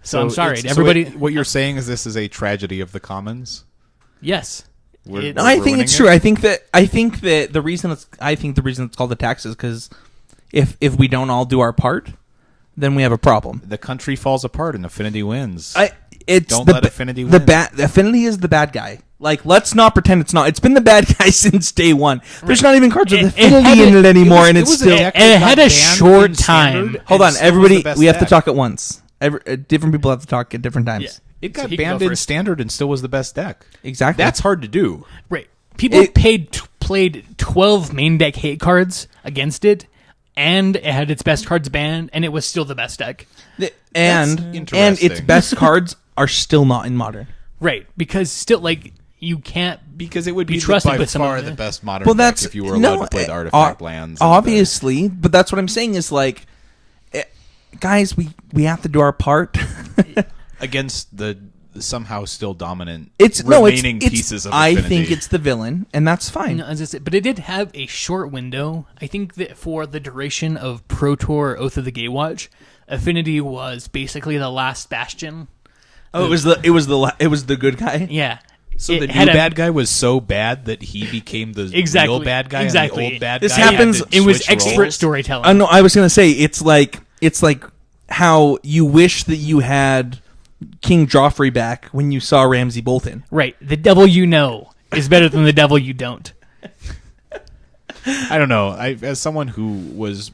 So I'm sorry. Everybody, what you're saying is this is a tragedy of the commons. yes. We're- No, I think ruining it's it? true. I think that the reason it's called the tax is because if we don't all do our part, then we have a problem. The country falls apart and Affinity wins. Don't let Affinity win. Affinity is the bad guy. Like, let's not pretend it's not. It's been the bad guy since day one. There's not even cards with Affinity in it anymore, and it's still. It had a short time. Hold on, everybody. We have to talk at once. Different people have to talk at different times. Yeah. It So got he can banned go in first. Standard and still was the best deck. Exactly. That's hard to do. Right. People played 12 main deck hate cards against it, and it had its best cards banned, and it was still the best deck. and interesting. its best cards are still not in Modern. Right. Because still, like, you can't Because it would be be trusted by with some far of the the- best modern Well, deck that's if you were allowed to play the artifact lands. Obviously, but that's what I'm saying is like, guys, we have to do our part. Against the somehow still dominant remaining pieces of I Affinity. think it's the villain, and that's fine. No, as I said, but it did have a short window. I think that for the duration of Pro Tour Oath of the Gatewatch, Affinity was basically the last bastion. Oh, it was the good guy. Yeah. So It the new had a- bad guy was so bad that he became the Exactly. real bad guy. Exactly. And the old bad This guy had happens- to It was switch expert roles. storytelling. No, I was gonna say it's like how you wish that you had King Joffrey back when you saw Ramsay Bolton. Right. The devil you know is better than the devil you don't. I don't know. As someone who was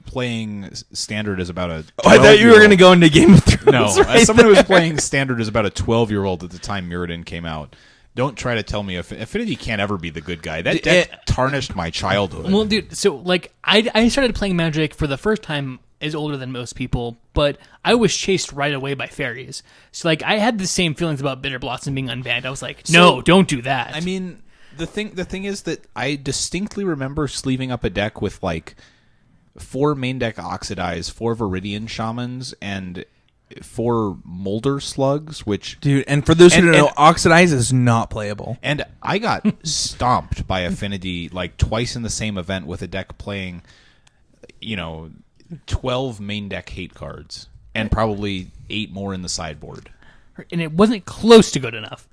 playing Standard as about a Oh, I thought you were 12-year-old going to go into Game of Thrones. No, right as someone who was there. playing Standard as about a 12-year-old at the time Mirrodin came out, Don't try to tell me Affinity can't ever be the good guy. That deck tarnished my childhood. Well, dude, so like I started playing Magic for the first time as older than most people, but I was chased right away by fairies. So like I had the same feelings about Bitter Blossom being unbanned. I was like, no, don't do that. I mean, the thing is that I distinctly remember sleeving up a deck with like 4 main deck Oxidize, 4 Viridian Shamans, and 4 Molder Slugs, which... Dude, and for those who don't know, Oxidize is not playable. And I got stomped by Affinity like twice in the same event with a deck playing, 12 main deck hate cards, and probably 8 more in the sideboard. And it wasn't close to good enough.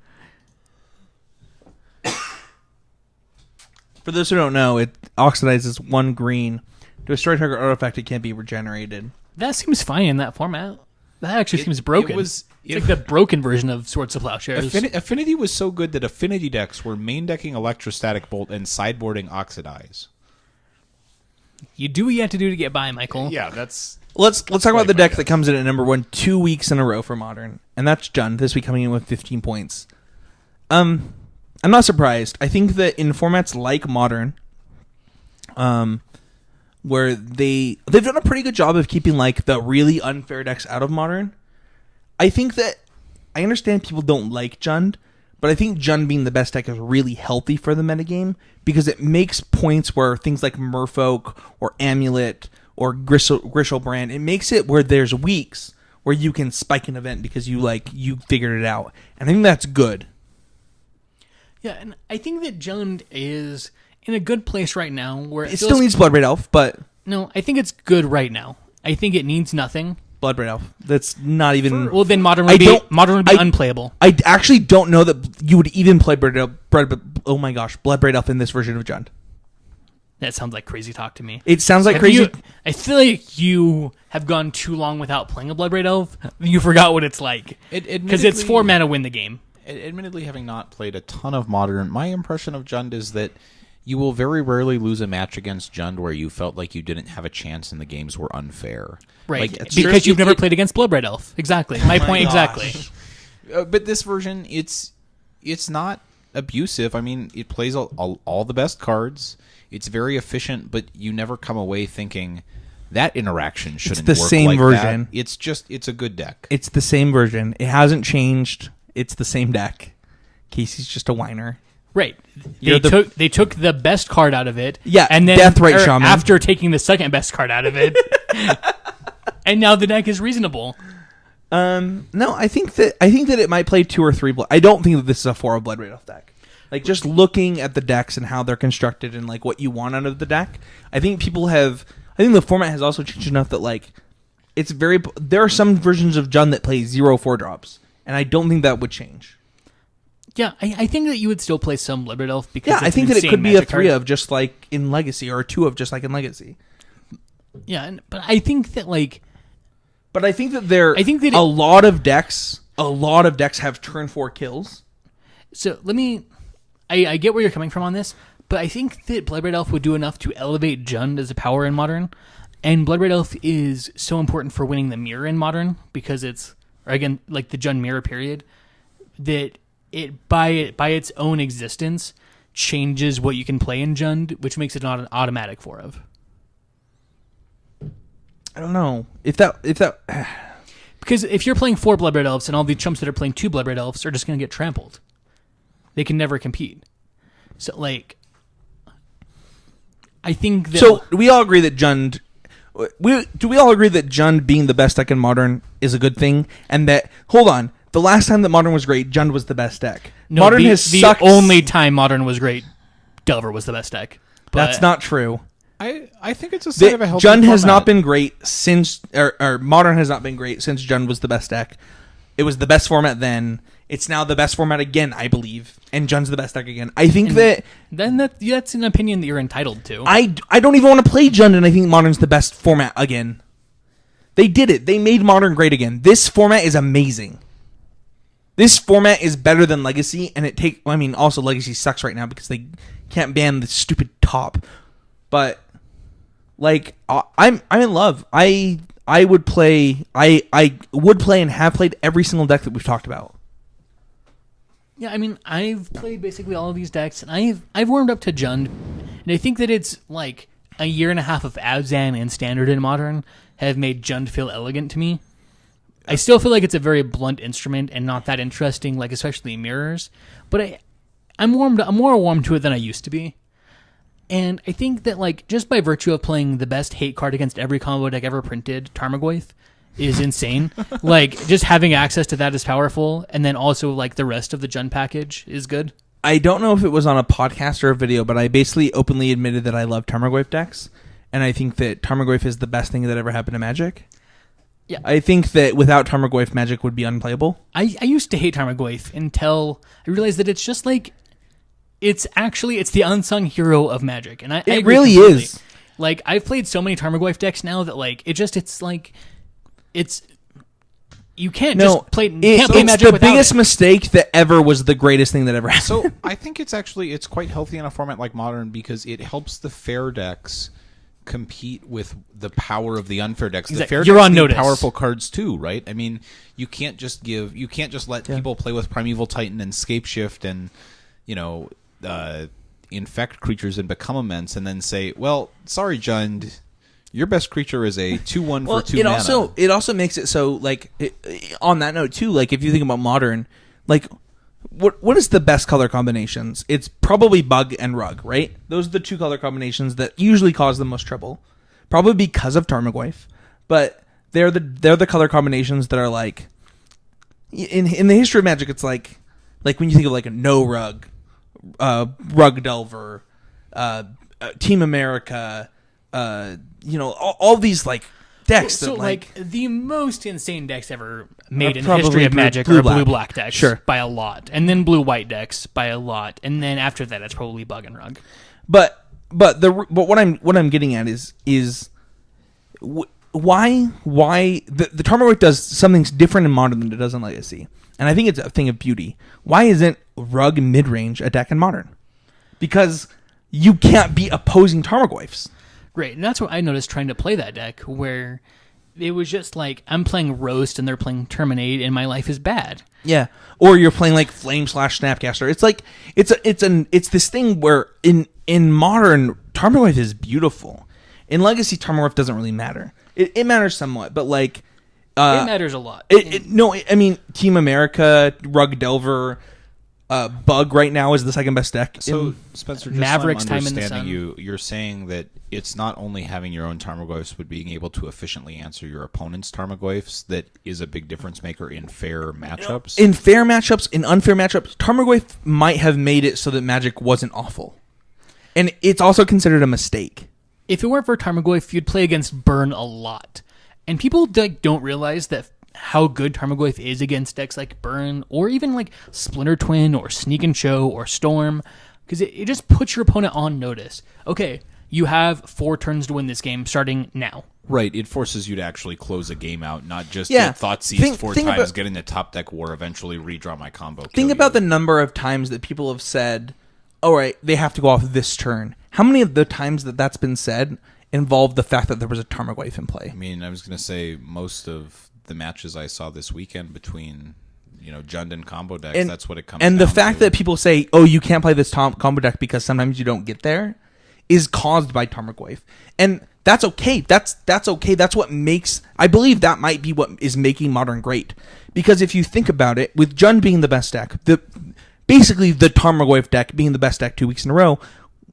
For those who don't know, it oxidizes 1 green. To destroy target artifact, it can't be regenerated. That seems fine in that format. That actually seems broken. It's like the broken version of Swords to Plowshares. Affinity was so good that Affinity decks were main decking Electrostatic Bolt and sideboarding Oxidize. You do what you have to do to get by, Michael. Yeah, that's... Let's talk about the deck that comes in at number 1 2 weeks in a row for Modern, and that's Jund, this week coming in with 15 points. I'm not surprised. I think that in formats like Modern, where they've done a pretty good job of keeping like the really unfair decks out of Modern. I think that I understand people don't like Jund, but I think Jund being the best deck is really healthy for the metagame because it makes points where things like Merfolk or Amulet or Grishelbrand, it makes it where there's weeks where you can spike an event because you figured it out. And I think that's good. Yeah, and I think that Jund is in a good place right now where it still needs Bloodbraid Elf, but... No, I think it's good right now. I think it needs nothing. Bloodbraid Elf. That's not even... Well, then Modern would be unplayable. I actually don't know that you would even play Bloodbraid Elf in this version of Jund. That sounds like crazy talk to me. It sounds like crazy... I feel like you have gone too long without playing a Bloodbraid Elf. You forgot what it's like. Because it's 4 mana win the game. Admittedly, having not played a ton of Modern, my impression of Jund is that you will very rarely lose a match against Jund where you felt like you didn't have a chance and the games were unfair. Right, because you've never played against Bloodbraid Elf. Exactly. My point exactly. But this version, it's not abusive. I mean, it plays all the best cards. It's very efficient, but you never come away thinking that interaction shouldn't work like that. It's the same version. It's a good deck. It's the same version. It hasn't changed. It's the same deck. Casey's just a whiner. Right. They took the best card out of it. Yeah, and then Deathrite Shaman. After taking the second best card out of it. And now the deck is reasonable. No, I think that it might play 2 or 3 I don't think that this is a 4 Bloodbraid Elf deck. Like just looking at the decks and how they're constructed and like what you want out of the deck, I think the format has also changed enough that like there are some versions of Jund that play 0 4-drops, and I don't think that would change. Yeah, I think that you would still play some Bloodbraid Elf because I think that it could be a 3 of just like in Legacy or a 2 of just like in Legacy. Yeah, but I think that like... But I think that a lot of decks have turn 4 kills. So let me... I get where you're coming from on this, but I think that Bloodbraid Elf would do enough to elevate Jund as a power in Modern, and Bloodbraid Elf is so important for winning the mirror in Modern because it's, or again, like the Jund mirror period, that it by its own existence changes what you can play in Jund, which makes it not an automatic 4 of. I don't know if that because if you're playing 4 Bloodbraid Elves and all the chumps that are playing 2 Bloodbraid Elves are just going to get trampled. They can never compete. So, like, I think that... So, do we all agree that Jund... being the best deck in Modern is a good thing? And that... Hold on. The last time that Modern was great, Jund was the best deck. No, Modern has sucked... The only time Modern was great, Delver was the best deck. But that's not true. I think it's a sign of a healthy Jund format. has not been great since... Or Modern has not been great since Jund was the best deck. It was the best format then. It's now the best format again, I believe. And Jund's the best deck again. I think that's an opinion that you're entitled to. I don't even want to play Jund, and I think Modern's the best format again. They did it. They made Modern great again. This format is amazing. This format is better than Legacy, and also Legacy sucks right now because they can't ban the stupid top. But like, I'm in love. I would play and have played every single deck that we've talked about. Yeah, I mean, I've played basically all of these decks, and I've warmed up to Jund, and I think that it's like a year and a half of Abzan and Standard and Modern have made Jund feel elegant to me. I still feel like it's a very blunt instrument and not that interesting, like especially mirrors. But I'm more warm to it than I used to be. And I think that like just by virtue of playing the best hate card against every combo deck ever printed, Tarmogoyf, is insane. Like just having access to that is powerful, and then also like the rest of the Jund package is good. I don't know if it was on a podcast or a video, but I basically openly admitted that I love Tarmogoyf decks, and I think that Tarmogoyf is the best thing that ever happened to Magic. Yeah. I think that without Tarmogoyf, Magic would be unplayable. I used to hate Tarmogoyf until I realized that it's just like it's the unsung hero of Magic, and I agree really completely. is. Like I've played so many Tarmogoyf decks now that like you can't just play. You can't play Magic the without biggest it. mistake that ever was the greatest thing that ever happened. So I think it's quite healthy in a format like Modern because it helps the fair decks compete with the power of the unfair decks. The fair You're decks on need notice. powerful cards too, right? I mean, you can't just let people play with Primeval Titan and Scape Shift and infect creatures and become immense, and then say, "Well, sorry, Jund, your best creature is a 2/1 for 2 mana." It also makes it so like on that note too. Like if you think about Modern, like what is the best color combinations? It's probably Bug and Rug, right? Those are the two color combinations that usually cause the most trouble, probably because of Tarmogoyf. But they're the color combinations that are like in the history of Magic. It's like when you think of like a no Rug, Rug Delver, Team America, all these like decks. So that, like the most insane decks ever made in the probably history of Magic are blue-black. blue-black decks, Sure. by a lot, and then blue-white decks by a lot, and then after that, it's probably Bug and Rug. But what I'm getting at is why the Tarmogoyf does something different in Modern than it does in Legacy, and I think it's a thing of beauty. Why isn't Rug mid-range a deck in Modern? Because you can't be opposing Tarmogoyfs. Right, and that's what I noticed trying to play that deck, where it was just like I'm playing Roast and they're playing Terminate, and my life is bad. Yeah, or you're playing like Flame/Snapcaster. It's like it's this thing where in Modern Tarmogoyf is beautiful. In Legacy, Tarmogoyf doesn't really matter. It matters somewhat, but like it matters a lot. I mean, Team America, Rug Delver, Bug right now is the second best deck. So Spencer, just Mavericks so I'm Time in the understanding Sun. you're saying that it's not only having your own Tarmogoyfs, but being able to efficiently answer your opponent's Tarmogoyfs that is a big difference maker in fair matchups. In fair matchups, in unfair matchups, Tarmogoyf might have made it so that Magic wasn't awful, and it's also considered a mistake. If it weren't for Tarmogoyf, you'd play against Burn a lot. And people don't realize that how good Tarmogoyf is against decks like Burn, or even like Splinter Twin, or Sneak and Show, or Storm, because it just puts your opponent on notice. Okay, you have 4 turns to win this game starting now. Right, it forces you to actually close a game out, not just Yeah. get Thoughtseize 4 times, about- get in the top deck war, eventually redraw my combo. Think about the number of times that people have said, "All right, they have to go off this turn." How many of the times that's been said involved the fact that there was a Tarmogoyf in play? I mean, I was going to say most of the matches I saw this weekend between Jund and combo decks, that's what it comes down And the fact to. that people say, "Oh, you can't play this combo deck because sometimes you don't get there," is caused by Tarmogoyf, and that's okay. That's okay. That's what makes. I believe that might be what is making Modern great, because if you think about it, with Jund being the best deck, basically the Tarmogoyf deck being the best deck 2 weeks in a row,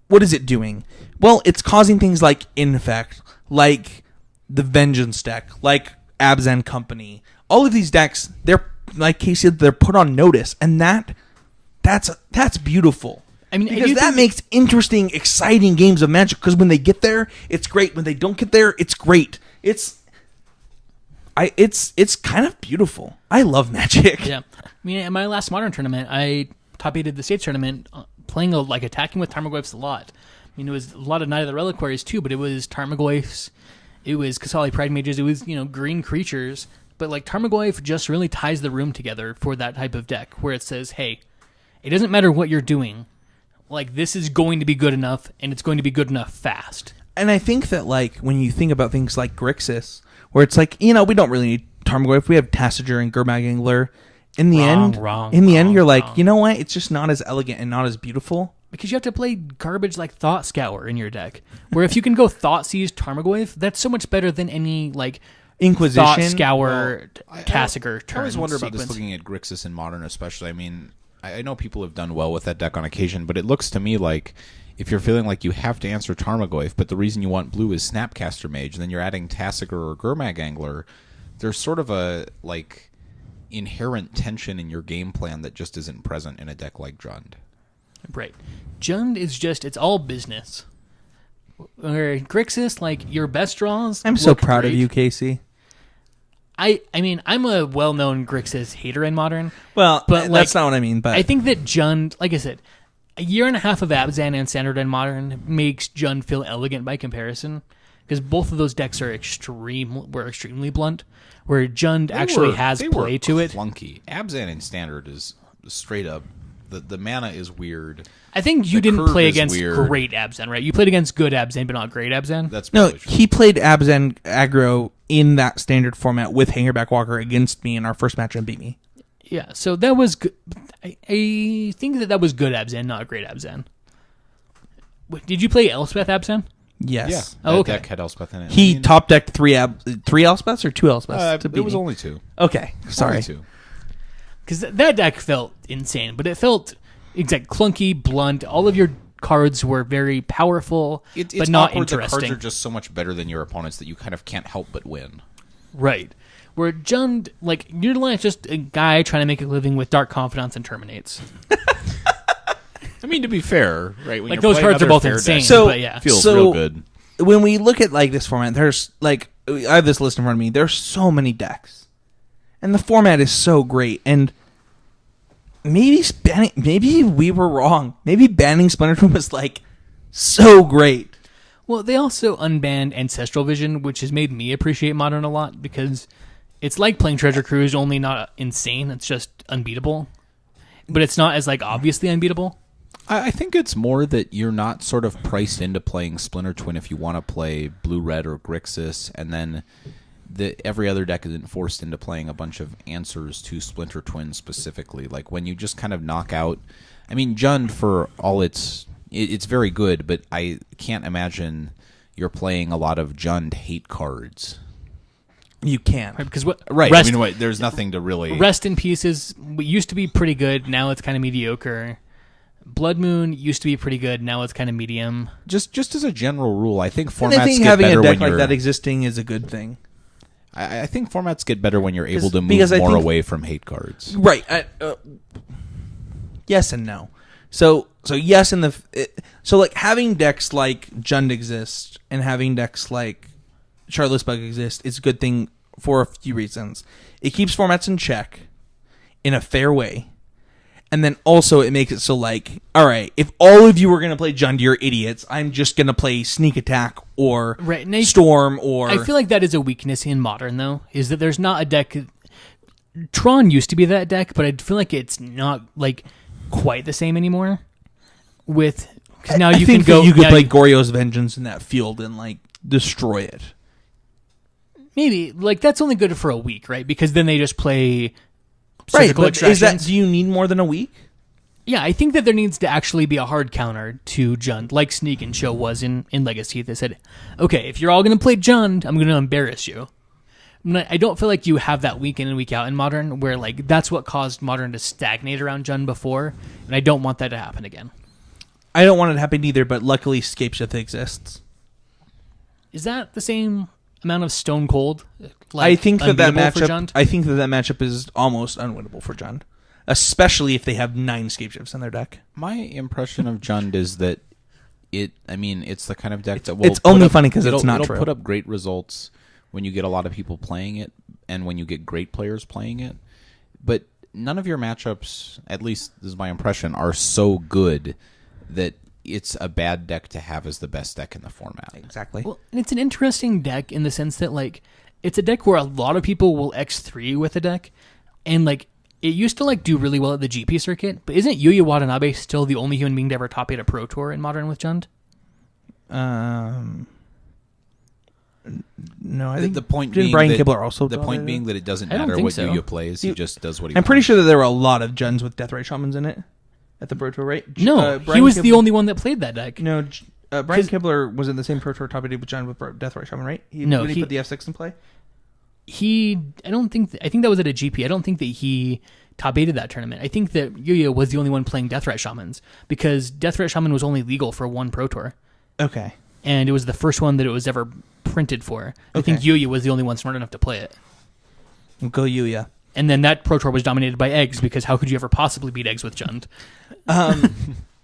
what is it doing? Well, it's causing things like Infect, like the Vengeance deck, like Abzan Company. All of these decks, they're like Casey said, they're put on notice, and that's beautiful. I mean, because that makes interesting, exciting games of Magic. Because when they get there, it's great. When they don't get there, it's great. It's kind of beautiful. I love Magic. Yeah, I mean, in my last Modern tournament, I top-8'd the States tournament playing attacking with Tarmogoyfs a lot. I mean, it was a lot of Night of the Reliquaries too, but it was Tarmogoyfs, it was Kasali Pride Mages, it was green creatures. But like Tarmogoyf just really ties the room together for that type of deck, where it says, "Hey, it doesn't matter what you're doing. Like this is going to be good enough, and it's going to be good enough fast." And I think that like when you think about things like Grixis, where it's like we don't really need Tarmogoyf. We have Tassiger and Gurmag Angler, in the Wrong. end, you're like, you know what? It's just not as elegant and not as beautiful. Because you have to play garbage like Thought Scour in your deck. Where if you can go Thought Seize Tarmogoyf, that's so much better than any like Inquisition, Thought Scour, Tassiger turn. I always wonder about this sequence. looking at Grixis in Modern especially. I mean, I know people have done well with that deck on occasion, but it looks to me like if you're feeling like you have to answer Tarmogoyf, but the reason you want blue is Snapcaster Mage, and then you're adding Tassiger or Gurmag Angler, there's sort of a like inherent tension in your game plan that just isn't present in a deck like Jund. Right. Jund is just, it's all business. Where Grixis, like, your best draws I'm so look proud of great. you, Casey. I mean, I'm a well-known Grixis hater in Modern. Well, But, that's like, not what I mean. But I think that Jund, like I said, a year and a half of Abzan and Standard and Modern makes Jund feel elegant by comparison. Because both of those decks are extremely blunt. Where Jund actually has play to it. Clunky. Abzan in Standard is straight up. The mana is weird. I think you The didn't curve play is against weird. great Abzan, right? You played against good Abzan, but not great Abzan. That's no, probably true. he played Abzan aggro in that standard format with Hangerback Walker against me in our first match and beat me. Yeah, so that was good. I think that was good Abzan, not great Abzan. Wait, did you play Elspeth Abzan? Yes. Yeah, Oh, that okay. deck had Elspeth in it. He I mean, top decked three Elspeths or two Elspeths to beat it was me? only two. Okay, sorry. Only two. Because that deck felt insane, but it felt clunky, blunt. All of your cards were very powerful, It's but not awkward. The cards interesting. are just so much better than your opponents that you kind of can't help but win. Right. Where Jund, like, you're like just a guy trying to make a living with Dark Confidants and Terminates. I mean, to be fair, right? When Like, you're those playing cards are other both fair insane, decks, but yeah. it feels So- real good. When we look at like this format, there's like I have this list in front of me. There's so many decks, and the format is so great. And maybe we were wrong. Maybe banning Splinter Twin was like so great. Well, they also unbanned Ancestral Vision, which has made me appreciate Modern a lot because it's like playing Treasure Cruise, only not insane. It's just unbeatable. But it's not as like obviously unbeatable. I think it's more that you're not sort of priced into playing Splinter Twin if you want to play Blue Red or Grixis, and then every other deck isn't forced into playing a bunch of answers to Splinter Twin specifically. Like when you just kind of knock out. I mean, Jund for all it's very good, but I can't imagine you're playing a lot of Jund hate cards. You can. Right? Because what Right. Rest, I mean, there's nothing to really. Rest in Pieces used to be pretty good. Now it's kind of mediocre. Blood Moon used to be pretty good. Now it's kind of medium. Just as a general rule, I think formats And I think get having better a deck when like you're. that existing is a good thing. I think formats get better when you're able to move because I more think- away from hate cards. Right. Yes and no. So yes, so like having decks like Jund exist and having decks like Charlotte's Bug exist is a good thing for a few reasons. It keeps formats in check in a fair way. And then also it makes it so like, all right, if all of you were going to play Jund, you're idiots. I'm just going to play Sneak Attack or Right, and Storm or... I feel like that is a weakness in Modern, though, is that there's not a deck... Tron used to be that deck, but I feel like it's not like quite the same anymore. Because now you can go... you could now play Goryo's Vengeance in that field and like destroy it. Maybe. Like, that's only good for a week, right? Because then they just play... Right, surgical but is that... extractions. Do you need more than a week? Yeah, I think that there needs to actually be a hard counter to Jund, like Sneak and Show was in Legacy. They said, okay, if you're all going to play Jund, I'm going to embarrass you. I don't feel like you have that week in and week out in Modern, where like that's what caused Modern to stagnate around Jund before, and I don't want that to happen again. I don't want it to happen either, but luckily Scapeshift exists. Is that the same amount of Stone Cold? I think that unbeatable for matchup. Jund? I think that matchup is almost unwinnable for Jund, especially if they have 9 Scapeshifts in their deck. My impression of Jund is that it's the kind of deck that will. It's only funny 'cause it's not it'll true. put up great results when you get a lot of people playing it, and when you get great players playing it. But none of your matchups, at least this is my impression, are so good that it's a bad deck to have as the best deck in the format. Exactly. Well, and it's an interesting deck in the sense that like it's a deck where a lot of people will X3 with a deck, and like it used to like do really well at the GP circuit. But isn't Yuya Watanabe still the only human being to ever top 8 a Pro Tour in Modern with Jund? No, I The, think the point didn't being Brian that, Kibler also the point dominated being it? that it doesn't I don't matter think what so. Yuya plays. He just does what he I'm pretty wants. sure that there were a lot of Juns with Death Ray Shamans in it at the Pro Tour, right? No, he Brian was the Kibler- only one that played that deck. No, Brian Kibler was in the same Pro Tour top 8 with Jun with Death Ray Shaman, right? No, did he he- put the F6 in play? I don't think. I think that was at a GP. I don't think that he top 8'd that tournament. I think that Yuya was the only one playing Death Threat Shamans because Death Threat Shaman was only legal for one Pro Tour, Okay. and it was the first one that it was ever printed for. I think Okay. Yuya was the only one smart enough to play it. Go Yuya. And then that Pro Tour was dominated by Eggs because how could you ever possibly beat Eggs with Jund?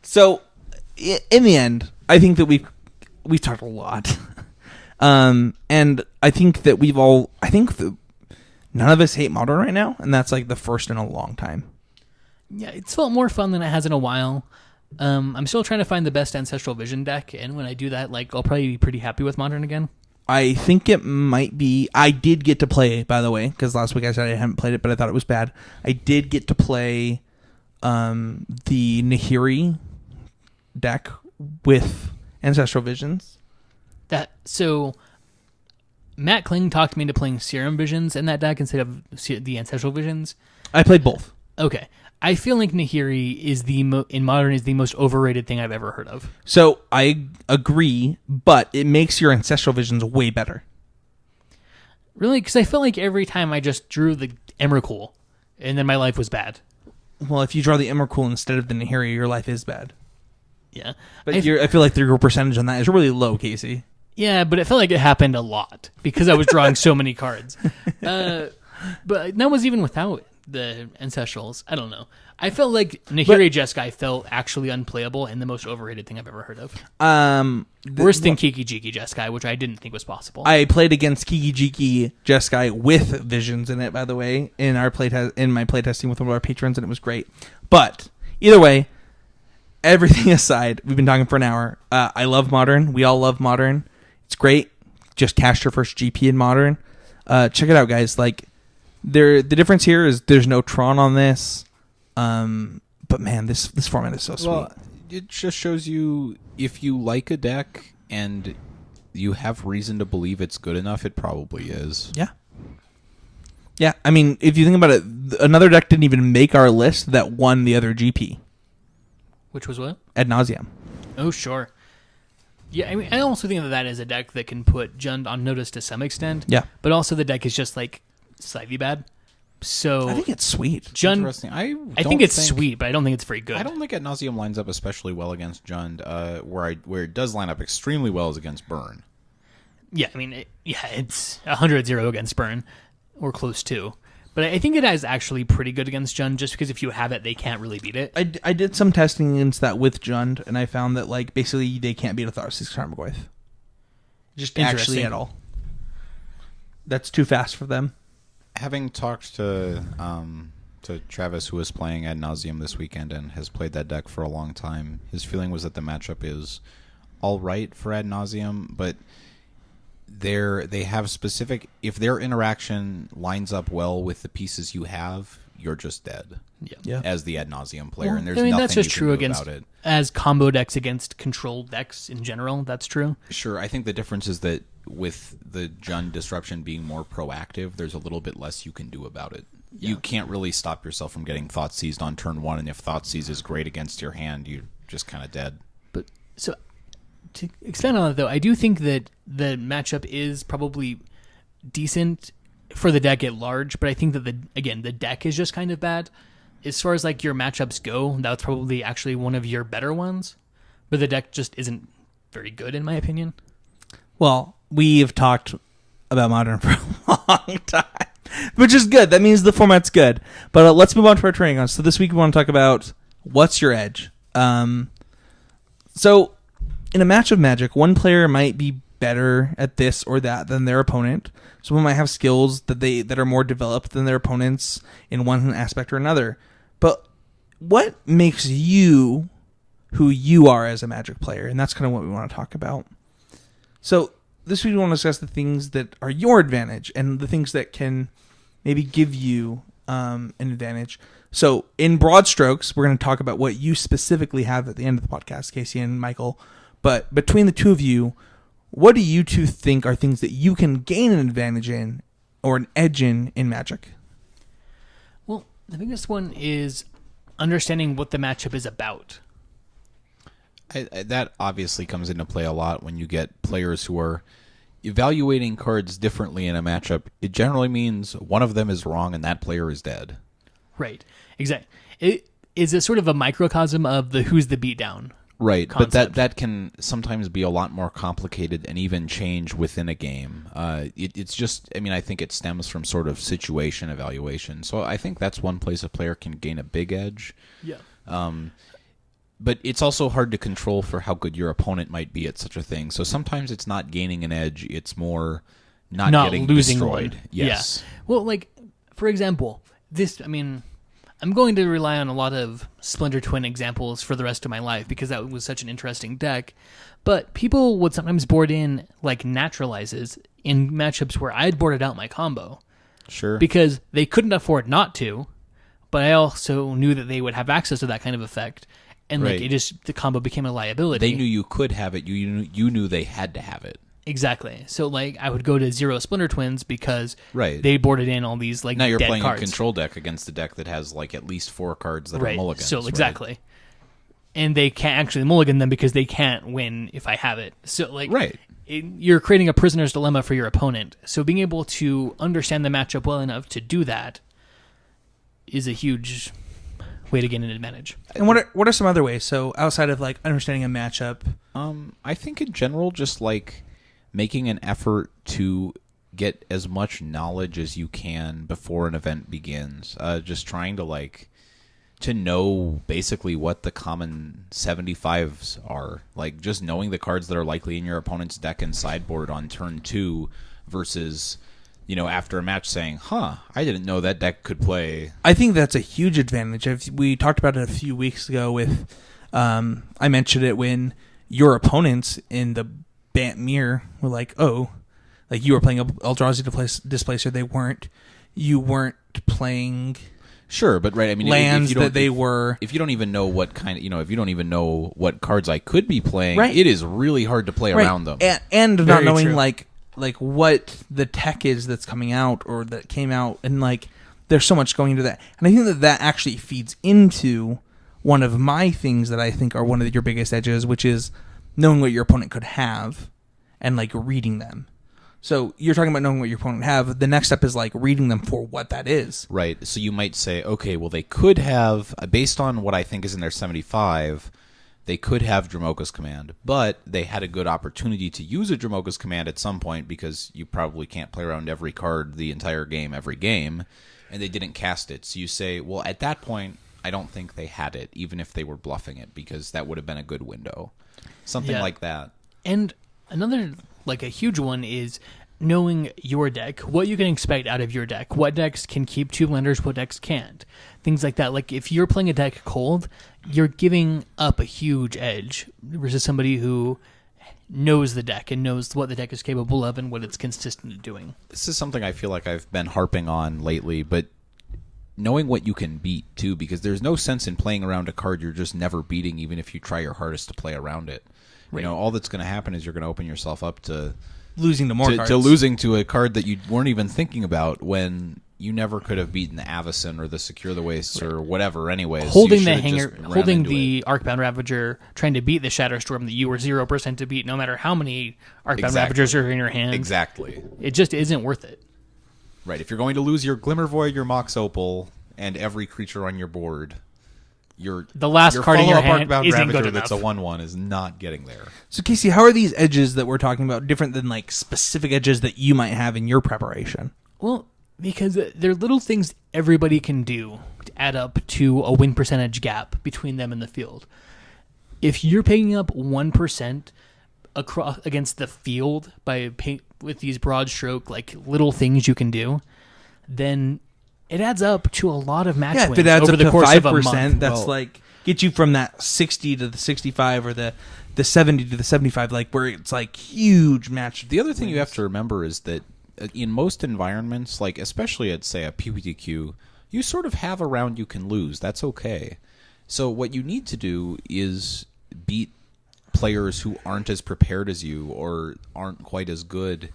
So, in the end, I think that we've talked a lot, and I think that none of us hate Modern right now, and that's like the first in a long time. Yeah, it's felt more fun than it has in a while. I'm still trying to find the best Ancestral Vision deck, and when I do that, like I'll probably be pretty happy with Modern again. I think it might be. I did get to play, by the way, because last week I said I hadn't played it, but I thought it was bad. I did get to play the Nahiri deck with Ancestral Visions. So Matt Kling talked me into playing Serum Visions in that deck instead of the Ancestral Visions. I played both. Okay, I feel like Nahiri is in Modern is the most overrated thing I've ever heard of. So I agree, but it makes your Ancestral Visions way better. Really, because I felt like every time I just drew the Emrakul, and then my life was bad. Well, if you draw the Emrakul instead of the Nahiri, your life is bad. Yeah, But I feel like your percentage on that is really low, Casey. yeah, but it felt like it happened a lot because I was drawing so many cards. But that was even without the Ancestrals. I don't know. I felt like Nahiri Jeskai felt actually unplayable and the most overrated thing I've ever heard of. Worse than Kiki Jiki Jeskai, which I didn't think was possible. I played against Kiki Jiki Jeskai with Visions in it, by the way, in my playtesting with one of our patrons, and it was great. But either way, everything aside, we've been talking for an hour. I love Modern. We all love Modern. It's great. Just cashed your first GP in Modern. Check it out, guys. Like, the difference here is there's no Tron on this. But man, this format is so sweet. Well, it just shows you if you like a deck and you have reason to believe it's good enough, it probably is. Yeah. Yeah, I mean, if you think about it, another deck didn't even make our list that won the other GP. Which was what? Ad nauseam. Oh, sure. Yeah, I mean, I also think that is a deck that can put Jund on notice to some extent. Yeah. But also the deck is just, like, slightly bad. So I think it's sweet. Jund, Interesting. I think it's sweet, but I don't think it's very good. I don't think Ad Nauseam lines up especially well against Jund. Where it does line up extremely well is against Burn. Yeah, I mean, it's 100-0 against Burn, or close to. But I think it is actually pretty good against Jund, just because if you have it, they can't really beat it. I did some testing against that with Jund, and I found that, like, basically they can't beat a Tharsis Tarmogoyf. Just actually at all. That's too fast for them. Having talked to Travis, who was playing Ad Nauseam this weekend and has played that deck for a long time, his feeling was that the matchup is all right for Ad Nauseam, but they have specific. If their interaction lines up well with the pieces you have, you're just dead. Yeah. As the Ad Nauseam player, Well, and there's I mean, nothing that's just you can true do against about it. as combo decks against controlled decks in general. That's true. Sure, I think the difference is that with the Jund disruption being more proactive, there's a little bit less you can do about it. Yeah. You can't really stop yourself from getting Thought Seized on turn one, and if Thought Seize is great against your hand, you're just kind of dead. But so to expand on that, though, I do think that the matchup is probably decent for the deck at large, but I think that the deck is just kind of bad. As far as like your matchups go, that's probably actually one of your better ones, but the deck just isn't very good in my opinion. Well, we've talked about Modern for a long time, which is good. That means the format's good. But let's move on to our training on. So this week we want to talk about what's your edge. So in a match of Magic, one player might be better at this or that than their opponent. Someone might have skills that are more developed than their opponents in one aspect or another. But what makes you who you are as a Magic player? And that's kind of what we want to talk about. So this week we want to discuss the things that are your advantage and the things that can maybe give you an advantage. So in broad strokes, we're going to talk about what you specifically have at the end of the podcast, Casey and Michael. But between the two of you, what do you two think are things that you can gain an advantage in or an edge in Magic? Well, the biggest one is understanding what the matchup is about. That obviously comes into play a lot when you get players who are evaluating cards differently in a matchup. It generally means one of them is wrong and that player is dead. Right. Exactly. It is a sort of a microcosm of the who's the beatdown. Right, concept. but that can sometimes be a lot more complicated and even change within a game. It's just, I mean, I think it stems from sort of situation evaluation. So I think that's one place a player can gain a big edge. Yeah. But it's also hard to control for how good your opponent might be at such a thing. So sometimes it's not gaining an edge; it's more not getting losing destroyed. one. Yes. Yeah. Well, like for example, this. I mean, I'm going to rely on a lot of Splinter Twin examples for the rest of my life because that was such an interesting deck. But people would sometimes board in like naturalizes in matchups where I'd boarded out my combo. Sure. Because they couldn't afford not to, but I also knew that they would have access to that kind of effect. And like Right. the combo became a liability. They knew you could have it. You knew they had to have it. Exactly. So like I would go to 0 Splinter Twins because Right. they boarded in all these like Now you're dead playing cards. a control deck against a deck that has like at least 4 cards that are Right. mulligans. So right? exactly. And they can't actually mulligan them because they can't win if I have it. So like Right. you're creating a prisoner's dilemma for your opponent. So being able to understand the matchup well enough to do that is a huge way to gain an advantage. And what are some other ways? So outside of like understanding a matchup, I think in general, just like making an effort to get as much knowledge as you can before an event begins. Just trying to like to know basically what the common 75s are. Like just knowing the cards that are likely in your opponent's deck and sideboard on turn 2 versus, you know, after a match saying, I didn't know that deck could play. I think that's a huge advantage. We talked about it a few weeks ago with, I mentioned it when your opponents in the Bant Mirror were like, oh, like you were playing Eldrazi Displacer, they weren't. You weren't playing Sure, but right, I mean, lands if you don't, that they were. If you don't even know what kind of, you know, if you don't even know what cards I could be playing, Right. it is really hard to play around them. And not Very knowing true. like what the tech is that's coming out or that came out, and like there's so much going into that. And I think that actually feeds into one of my things that I think are one of your biggest edges, which is knowing what your opponent could have and like reading them. So you're talking about knowing what your opponent have. The next step is like reading them for what that is. Right. So you might say, okay, well, they could have, based on what I think is in their 75, they could have Dramoka's Command, but they had a good opportunity to use a Dramoka's Command at some point because you probably can't play around every card the entire game, every game, and they didn't cast it. So you say, well, at that point, I don't think they had it, even if they were bluffing it, because that would have been a good window. Something Yeah. like that. And another, like a huge one, is knowing your deck, what you can expect out of your deck. What decks can keep 2 blenders, what decks can't. Things like that. Like if you're playing a deck cold, you're giving up a huge edge versus somebody who knows the deck and knows what the deck is capable of and what it's consistent at doing. This is something I feel like I've been harping on lately, but knowing what you can beat, too, because there's no sense in playing around a card you're just never beating, even if you try your hardest to play around it. Right. You know, all that's going to happen is you're going to open yourself up to Losing to more cards. to losing to a card that you weren't even thinking about when you never could have beaten the Avacyn or the Secure the Wastes or whatever anyways. Holding You the should have hanger, just ran holding into the it. Arcbound Ravager, trying to beat the Shatterstorm that you were 0% to beat, no matter how many Arcbound Exactly. Ravagers are in your hand. Exactly. It just isn't worth it. Right. If you're going to lose your Glimmer Void, your Mox Opal, and every creature on your board, The last your card in your follow-up hand Arcbound isn't Ravager good that's enough. a 1/1 is not getting there. So Casey, how are these edges that we're talking about different than like specific edges that you might have in your preparation? Well, because they're little things everybody can do to add up to a win percentage gap between them and the field. If you're picking up 1% across against the field with these broad stroke like little things you can do, then it adds up to a lot of match Yeah, if wins it adds over up the to course of a 5%, month. that's Well- like get you from that 60 to the 65 or the 70 to the 75, like where it's like huge match. The other thing you have to remember is that in most environments, like especially at, say, a PPTQ, you sort of have a round you can lose. That's okay. So what you need to do is beat players who aren't as prepared as you or aren't quite as good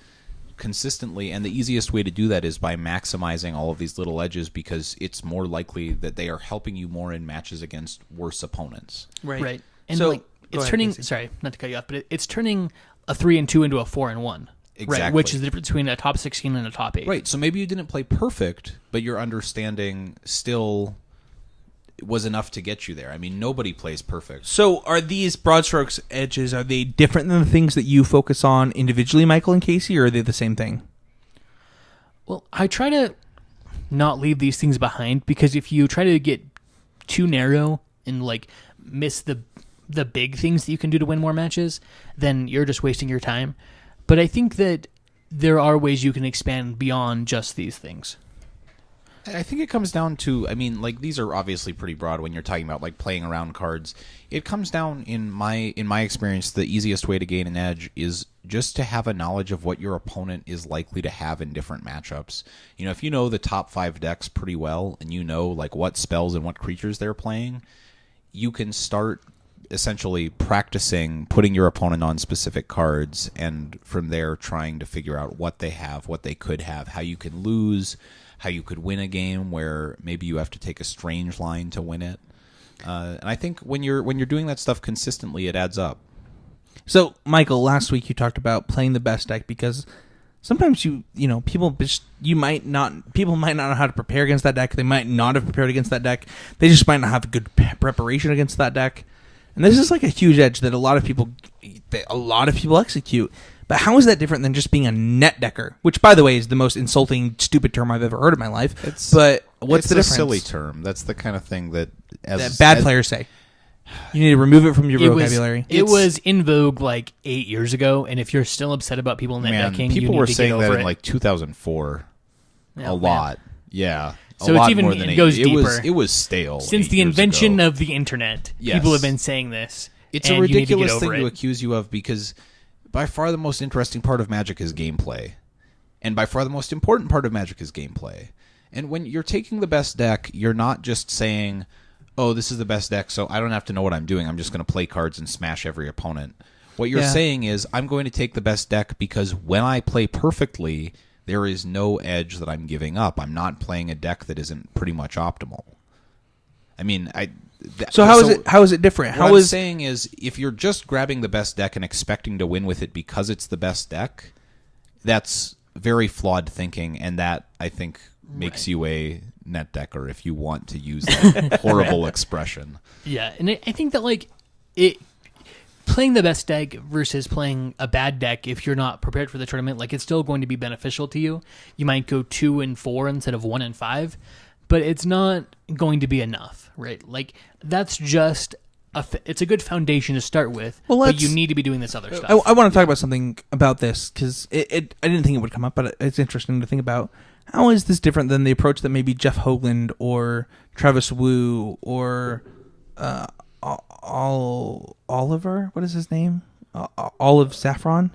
consistently, and the easiest way to do that is by maximizing all of these little edges, because it's more likely that they are helping you more in matches against worse opponents. Right. And So- like go it's ahead, turning. Casey. Sorry, not to cut you off, but it's turning a 3-2 into a 4-1. Right, Exactly. which is the difference between a top 16 and a top 8. Right, so maybe you didn't play perfect, but your understanding still was enough to get you there. I mean, nobody plays perfect. So are these broad strokes edges, are they different than the things that you focus on individually, Michael and Casey, or are they the same thing? Well, I try to not leave these things behind, because if you try to get too narrow and like miss the big things that you can do to win more matches, then you're just wasting your time. But I think that there are ways you can expand beyond just these things. I think it comes down to, I mean, like, these are obviously pretty broad when you're talking about like playing around cards. It comes down, in my experience, the easiest way to gain an edge is just to have a knowledge of what your opponent is likely to have in different matchups. You know, if you know the top 5 decks pretty well, and you know like what spells and what creatures they're playing, you can start essentially practicing putting your opponent on specific cards, and from there trying to figure out what they have, what they could have, how you can lose, how you could win a game where maybe you have to take a strange line to win it. And I think when you're doing that stuff consistently, it adds up. So, Michael, last week you talked about playing the best deck because sometimes people might not know how to prepare against that deck. They might not have prepared against that deck. They just might not have a good preparation against that deck. And this is like a huge edge that a lot of people execute. But how is that different than just being a net decker? Which, by the way, is the most insulting, stupid term I've ever heard in my life. But what's the difference? It's a silly term. That's the kind of thing that Bad players say. You need to remove it from your vocabulary. It was in vogue like 8 years ago, and if you're still upset about people net decking, people you need were to saying get over that in it. like 2004. Oh, a lot. Yeah. So a lot it's even more than it goes deeper. It was stale. Since 8 the years invention ago. of the internet, Yes. people have been saying this. It's and a ridiculous you need to get thing over to it. accuse you of, because by far the most interesting part of Magic is gameplay. And by far the most important part of Magic is gameplay. And when you're taking the best deck, you're not just saying, oh, this is the best deck, so I don't have to know what I'm doing. I'm just going to play cards and smash every opponent. What you're saying is, I'm going to take the best deck because when I play perfectly, there is no edge that I'm giving up. I'm not playing a deck that isn't pretty much optimal. I mean, how is it different? What I'm saying is, if you're just grabbing the best deck and expecting to win with it because it's the best deck, that's very flawed thinking, and that, I think, makes you a net decker, if you want to use that horrible expression. Yeah, and I think that playing the best deck versus playing a bad deck, if you're not prepared for the tournament, like, it's still going to be beneficial to you. You might go 2-4 instead of 1-5, but it's not going to be enough, right? Like, that's just it's a good foundation to start with, but you need to be doing this other stuff. I want to talk about something about this because I didn't think it would come up, but it's interesting to think about. How is this different than the approach that maybe Jeff Hoagland or Travis Wu or Oliver? What is his name? Olive Saffron?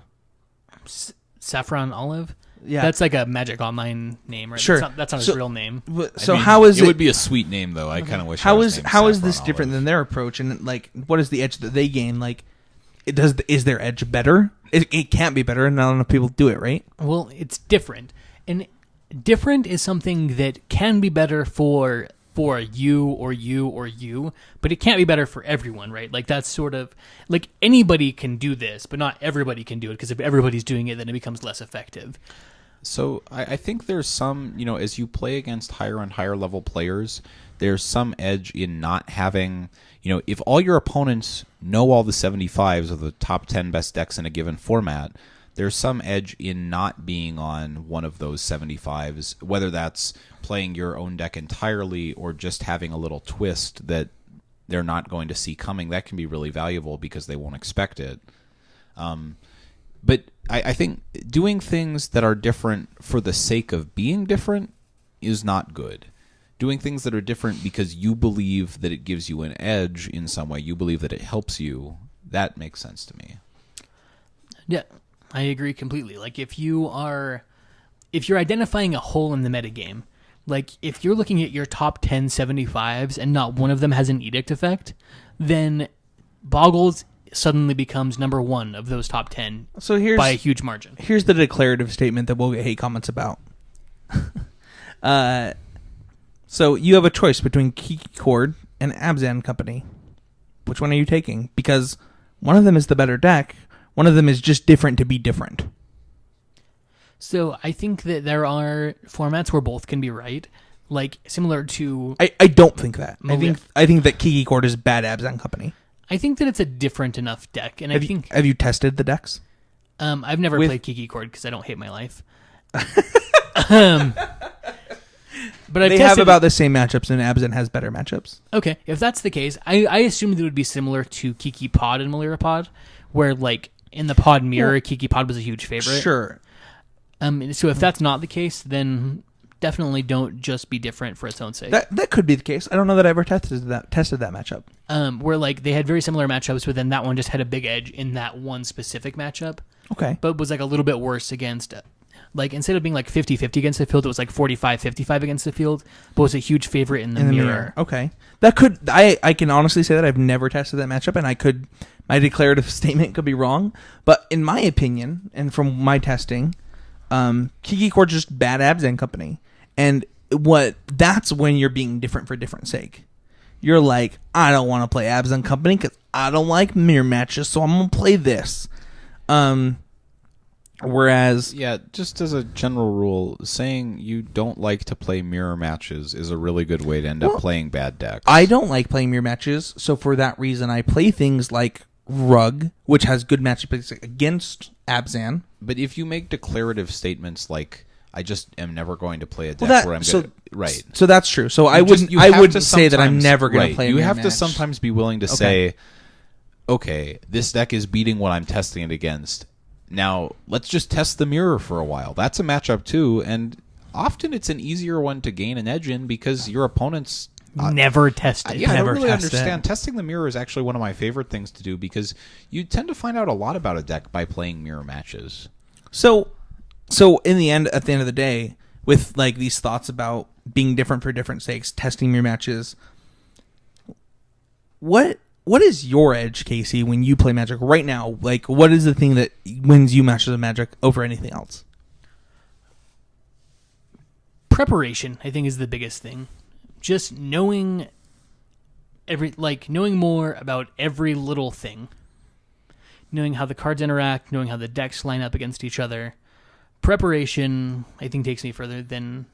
Saffron Olive? Yeah. That's like a Magic Online name, right? Sure. That's not his real name. So how is it? It would be a sweet name, though. I kind of wish. How I is was how is Saffron this different Olive. than their approach? And like, what is the edge that they gain? Like, is their edge better? It can't be better, and not enough people do it, right? Well, it's different, and different is something that can be better for you or you or you, but it can't be better for everyone, right? Like, that's sort of like anybody can do this, but not everybody can do it, because if everybody's doing it, then it becomes less effective. So I think there's some, as you play against higher and higher level players, there's some edge in not having, if all your opponents know all the 75s of the top 10 best decks in a given format, there's some edge in not being on one of those 75s, whether that's playing your own deck entirely or just having a little twist that they're not going to see coming. That can be really valuable because they won't expect it. But I think doing things that are different for the sake of being different is not good. Doing things that are different because you believe that it gives you an edge in some way, you believe that it helps you, that makes sense to me. Yeah, I agree completely. Like, if you're identifying a hole in the metagame, like if you're looking at your top 10 75s and not one of them has an edict effect, then Boggles suddenly becomes number one of those top 10 So here's by a huge margin. here's the declarative statement that we'll get hate comments about. So you have a choice between Kiki Cord and Abzan Company. Which one are you taking? Because one of them is the better deck. One of them is just different to be different. So I think that there are formats where both can be right, like similar to. I don't think that. Oh, I think that Kiki Cord is bad Abzan Company. I think that it's a different enough deck, and Have you tested the decks? I've never with- played Kiki Cord because I don't hate my life. But I've They tested have about the same matchups, and Abzan has better matchups. Okay, if that's the case, I assumed it would be similar to Kiki Pod and Malira Pod, where like in the Pod mirror, Kiki Pod was a huge favorite. Sure. So if that's not the case, then definitely don't just be different for its own sake. That could be the case. I don't know that I ever tested that matchup. Where like they had very similar matchups, but then that one just had a big edge in that one specific matchup, Okay. but was like a little bit worse against. Like, instead of being like 50-50 against the field, it was like 45-55 against the field, but was a huge favorite in the mirror. Okay. That could I can honestly say that I've never tested that matchup, and my declarative statement could be wrong, but in my opinion and from my testing, Kiki Cord's just bad Abzan Company. And that's when you're being different for different sake. You're like, I don't want to play Abzan Company because I don't like mirror matches, so I'm gonna play this. Whereas, Yeah, just as a general rule, saying you don't like to play mirror matches is a really good way to end up playing bad decks. I don't like playing mirror matches, so for that reason, I play things like Rug, which has good matchups against Abzan. But if you make declarative statements like, I just am never going to play a deck where I'm going to... Right. So that's true. So I You wouldn't say that I'm sometimes- never going right, to play a You mirror have match. to sometimes be willing to say, okay, this deck is beating what I'm testing it against. Now, let's just test the mirror for a while. That's a matchup too, and often it's an easier one to gain an edge in because your opponent's... Never tested. Yeah, I Never don't really test understand. it. Testing the mirror is actually one of my favorite things to do because you tend to find out a lot about a deck by playing mirror matches. So in the end, at the end of the day, with like these thoughts about being different for different sakes, testing your matches, what is your edge, Casey, when you play Magic right now? Like, what is the thing that wins you matches of Magic over anything else? Preparation, I think, is the biggest thing. Just knowing knowing more about every little thing. Knowing how the cards interact, knowing how the decks line up against each other. Preparation, I think, takes me further than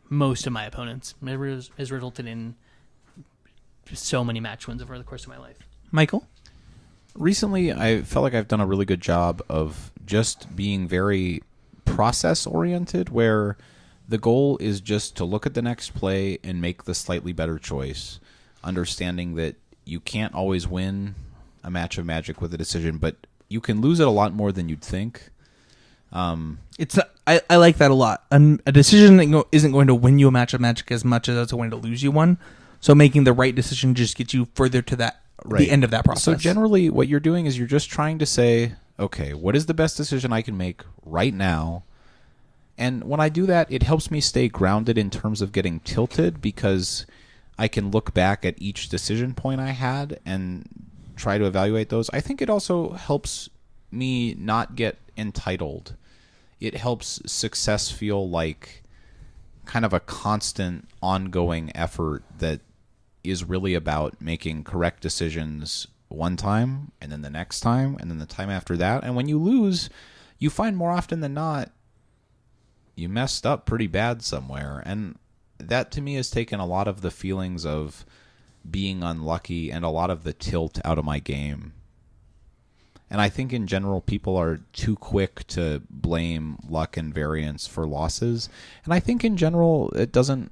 most of my opponents. It has resulted in so many match wins over the course of my life. Michael? Recently, I felt like I've done a really good job of just being very process-oriented, where the goal is just to look at the next play and make the slightly better choice, understanding that you can't always win a match of Magic with a decision, but you can lose it a lot more than you'd think. I like that a lot. A decision that isn't going to win you a match of Magic as much as it's going to lose you one. So making the right decision just gets you further to the end of that process. So generally, what you're doing is you're just trying to say, okay, what is the best decision I can make right now? And when I do that, it helps me stay grounded in terms of getting tilted because I can look back at each decision point I had and try to evaluate those. I think it also helps me not get entitled. It helps success feel like kind of a constant, ongoing effort that is really about making correct decisions one time, and then the next time, and then the time after that. And when you lose, you find more often than not, you messed up pretty bad somewhere. And that, to me, has taken a lot of the feelings of being unlucky and a lot of the tilt out of my game. And I think in general, people are too quick to blame luck and variance for losses. And I think in general, it doesn't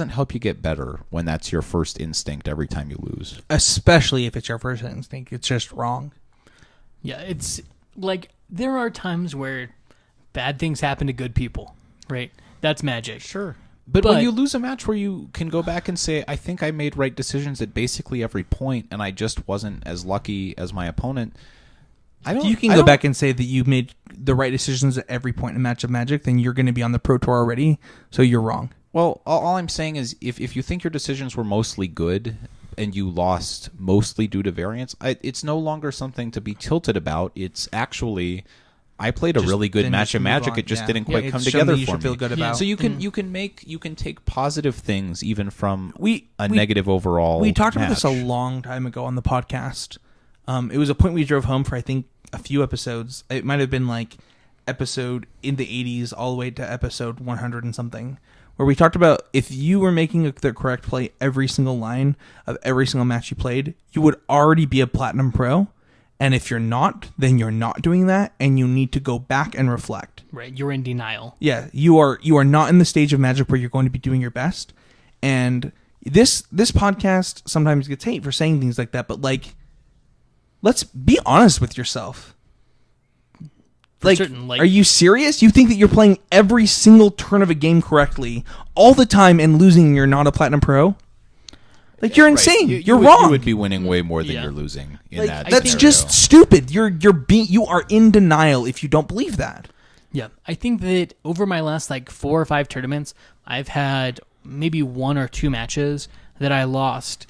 help you get better when that's your first instinct every time you lose. Especially if it's your first instinct. It's just wrong. Yeah, it's like there are times where bad things happen to good people, right? That's Magic. Sure. But when you lose a match where you can go back and say, I think I made right decisions at basically every point, and I just wasn't as lucky as my opponent, If you can go back and say that you made the right decisions at every point in a match of Magic, then you're going to be on the Pro Tour already, so you're wrong. Well, all I'm saying is if you think your decisions were mostly good, and you lost mostly due to variance, it's no longer something to be tilted about. It's actually, I played a really good match of Magic. It just didn't quite come together you for should me. feel good about. So you can take positive things even from we negative overall. We talked about match. this a long time ago on the podcast. It was a point we drove home for, I think, a few episodes. It might have been like episode in the 80s all the way to episode 100 and something, where we talked about if you were making the correct play every single line of every single match you played, you would already be a Platinum Pro. And if you're not, then you're not doing that, and you need to go back and reflect. Right, you're in denial. Yeah, you are not in the stage of Magic where you're going to be doing your best. And this podcast sometimes gets hate for saying things like that, but like, let's be honest with yourself. Like, are you serious? You think that you're playing every single turn of a game correctly all the time and losing and you're not a Platinum Pro? Like, you're insane. You're wrong. You would be winning way more than you're losing in like, that that's scenario. just stupid. You are in denial if you don't believe that. Yeah, I think that over my last 4 or 5 tournaments, I've had maybe 1 or 2 matches that I lost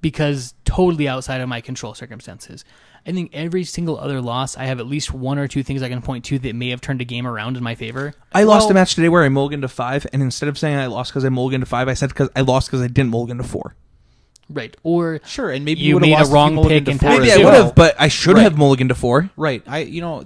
because totally outside of my control circumstances. I think every single other loss, I have at least 1 or 2 things I can point to that may have turned a game around in my favor. I lost a match today where I mulliganed to 5, and instead of saying I lost because I mulliganed to 5, I said because I lost because I didn't mulligan to 4. Right, or sure, and maybe you made a wrong pick and maybe I would have, but I should have mulliganed to 4. Right.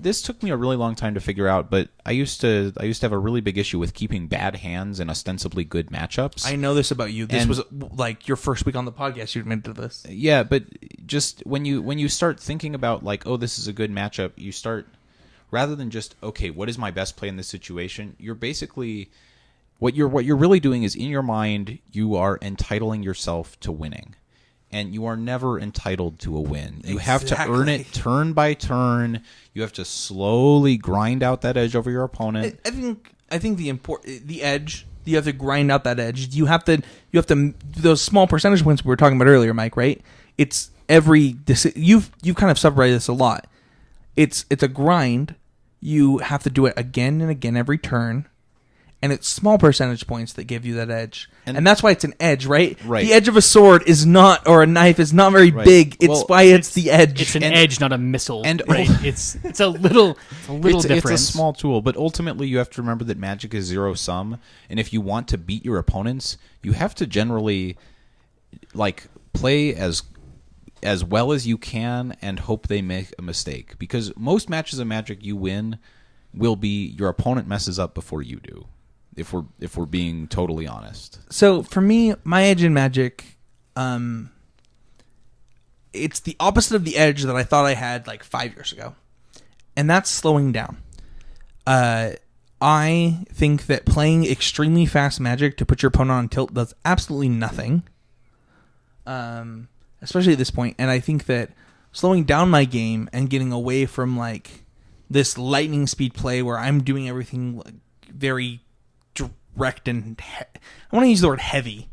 This took me a really long time to figure out, but I used to have a really big issue with keeping bad hands in ostensibly good matchups. I know this about you. This was like your first week on the podcast. You admitted to this. Yeah, but just when you start thinking about this is a good matchup, you start, rather than just, okay, what is my best play in this situation? You're basically what you're really doing is, in your mind, you are entitling yourself to winning. And you are never entitled to a win. You have to earn it turn by turn. You have to slowly grind out that edge over your opponent. I think the edge, you have to grind out that edge. You have to those small percentage points we were talking about earlier, Mike, right? It's you've kind of separated this a lot. It's a grind. You have to do it again and again every turn. And it's small percentage points that give you that edge. And that's why it's an edge, right? Right. The edge of a sword is not, or a knife is not very big. It's it's the edge. It's an edge, not a missile. And right? it's a little difference. It's a small tool, but ultimately you have to remember that Magic is zero sum. And if you want to beat your opponents, you have to generally play as well as you can and hope they make a mistake. Because most matches of Magic you win will be your opponent messes up before you do. If we're being totally honest. So for me, my edge in Magic, it's the opposite of the edge that I thought I had 5 years ago, and that's slowing down. I think that playing extremely fast Magic to put your opponent on tilt does absolutely nothing, especially at this point. And I think that slowing down my game and getting away from this lightning speed play where I'm doing everything very direct and I want to use the word heavy,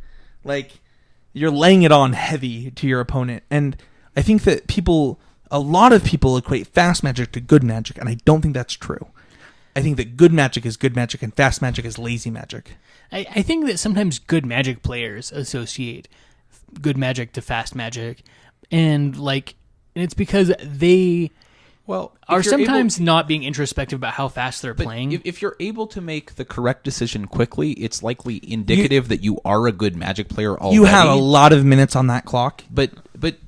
you're laying it on heavy to your opponent. And I think that a lot of people equate fast Magic to good Magic, and I don't think that's true. I think that good Magic is good Magic and fast Magic is lazy Magic. I think that sometimes good Magic players associate good Magic to fast Magic, and it's because they are sometimes not being introspective about how fast they're playing. If you're able to make the correct decision quickly, it's likely indicative that you are a good Magic player already. You have a lot of minutes on that clock. But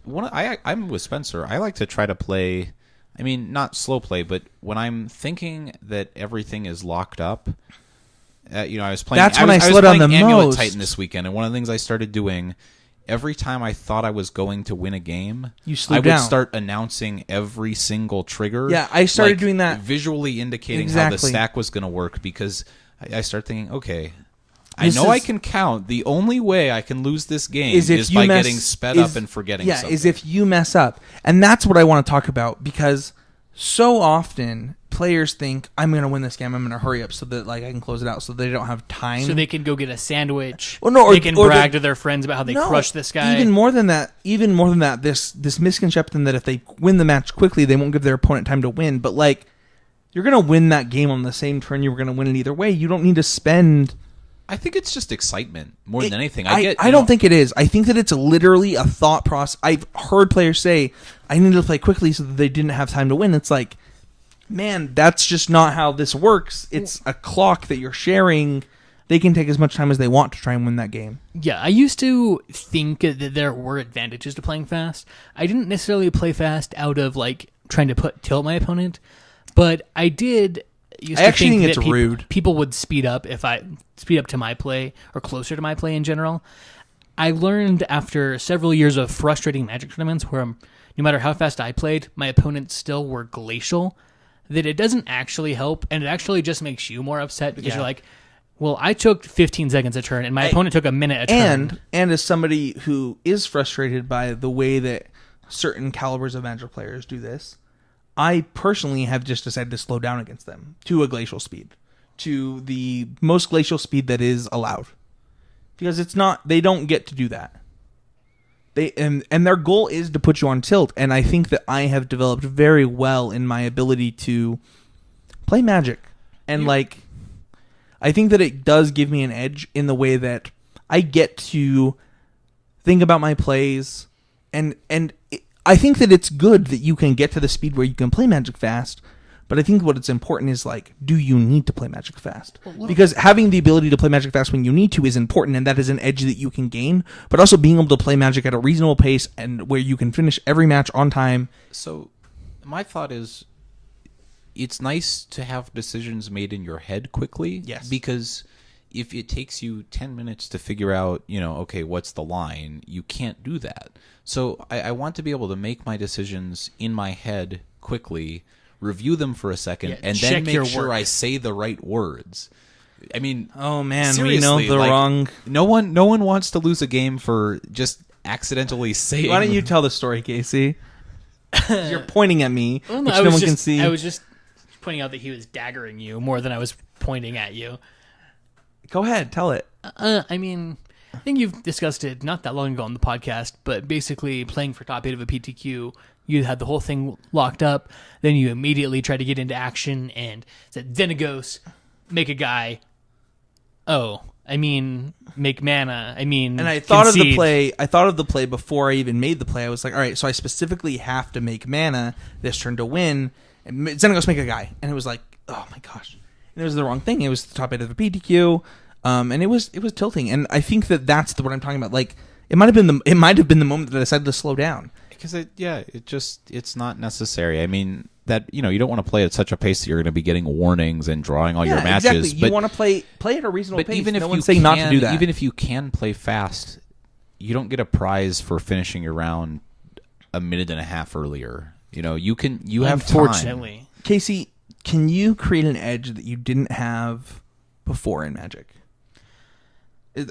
I'm with Spencer. I like to try to play, not slow play, but when I'm thinking that everything is locked up, I was playing. That's when I slow down the Amulet most. Titan this weekend, and one of the things I started doing, every time I thought I was going to win a game, I would start announcing every single trigger. Yeah, I started doing that. Visually indicating how the stack was going to work, because I start thinking, okay, I know I can count. The only way I can lose this game is by getting sped up and forgetting something. Yeah, is if you mess up. And that's what I want to talk about, because so often players think, I'm going to win this game, I'm going to hurry up so that I can close it out so they don't have time. So they can go get a sandwich. Well, no, they can brag to their friends about how they crushed this guy. Even more than that, this misconception that if they win the match quickly, they won't give their opponent time to win. But you're going to win that game on the same turn you were going to win it either way. You don't need to spend I think it's just excitement more than anything. I don't think it is. I think that it's literally a thought process. I've heard players say, I need to play quickly so that they didn't have time to win. It's like, man, that's just not how this works. It's a clock that you're sharing. They can take as much time as they want to try and win that game. Yeah, I used to think that there were advantages to playing fast. I didn't necessarily play fast out of like trying to tilt my opponent, but I did. I actually think it's rude. People would speed up if I speed up to my play or closer to my play in general. I learned after several years of frustrating Magic tournaments where no matter how fast I played, my opponents still were glacial, that it doesn't actually help, and it actually just makes you more upset because you're like, well, I took 15 seconds a turn, and my opponent took a minute a turn. And as somebody who is frustrated by the way that certain calibers of Magic players do this, I personally have just decided to slow down against them to a glacial speed, to the most glacial speed that is allowed, because they don't get to do that. And their goal is to put you on tilt, and I think that I have developed very well in my ability to play Magic, and I think that it does give me an edge in the way that I get to think about my plays, and I think that it's good that you can get to the speed where you can play Magic fast, but I think what's important is, do you need to play Magic fast? Because having the ability to play Magic fast when you need to is important, and that is an edge that you can gain, but also being able to play Magic at a reasonable pace and where you can finish every match on time. So my thought is, it's nice to have decisions made in your head quickly. Yes. Because if it takes you 10 minutes to figure out, okay, what's the line, you can't do that. So I want to be able to make my decisions in my head quickly, review them for a second, and then make sure I say the right words. I mean, oh man, we know the wrong. No one wants to lose a game for just accidentally saying. Why don't you tell the story, Casey? You're pointing at me, well, which no one can see. I was just pointing out that he was daggering you more than I was pointing at you. Go ahead, tell it. I mean, I think you've discussed it not that long ago on the podcast, but basically playing for top 8 of a PTQ, you had the whole thing locked up, then you immediately try to get into action and said, Xenagos, make a guy. Make mana. And I thought of the play. I thought of the play before I even made the play. I was like, all right, so I specifically have to make mana this turn to win. And Xenagos, make a guy. And it was like, oh my gosh. And it was the wrong thing. It was the top 8 of a PTQ. And it was tilting. And I think that that's what I'm talking about. It might have been the moment that I decided to slow down. Because it's not necessary. I mean, that you don't want to play at such a pace that you're going to be getting warnings and drawing all your matches. Exactly. You want to play at a reasonable pace. Even if one's saying not to do that. Even if you can play fast, you don't get a prize for finishing your round a minute and a half earlier. You have time. Unfortunately, Casey, can you create an edge that you didn't have before in Magic?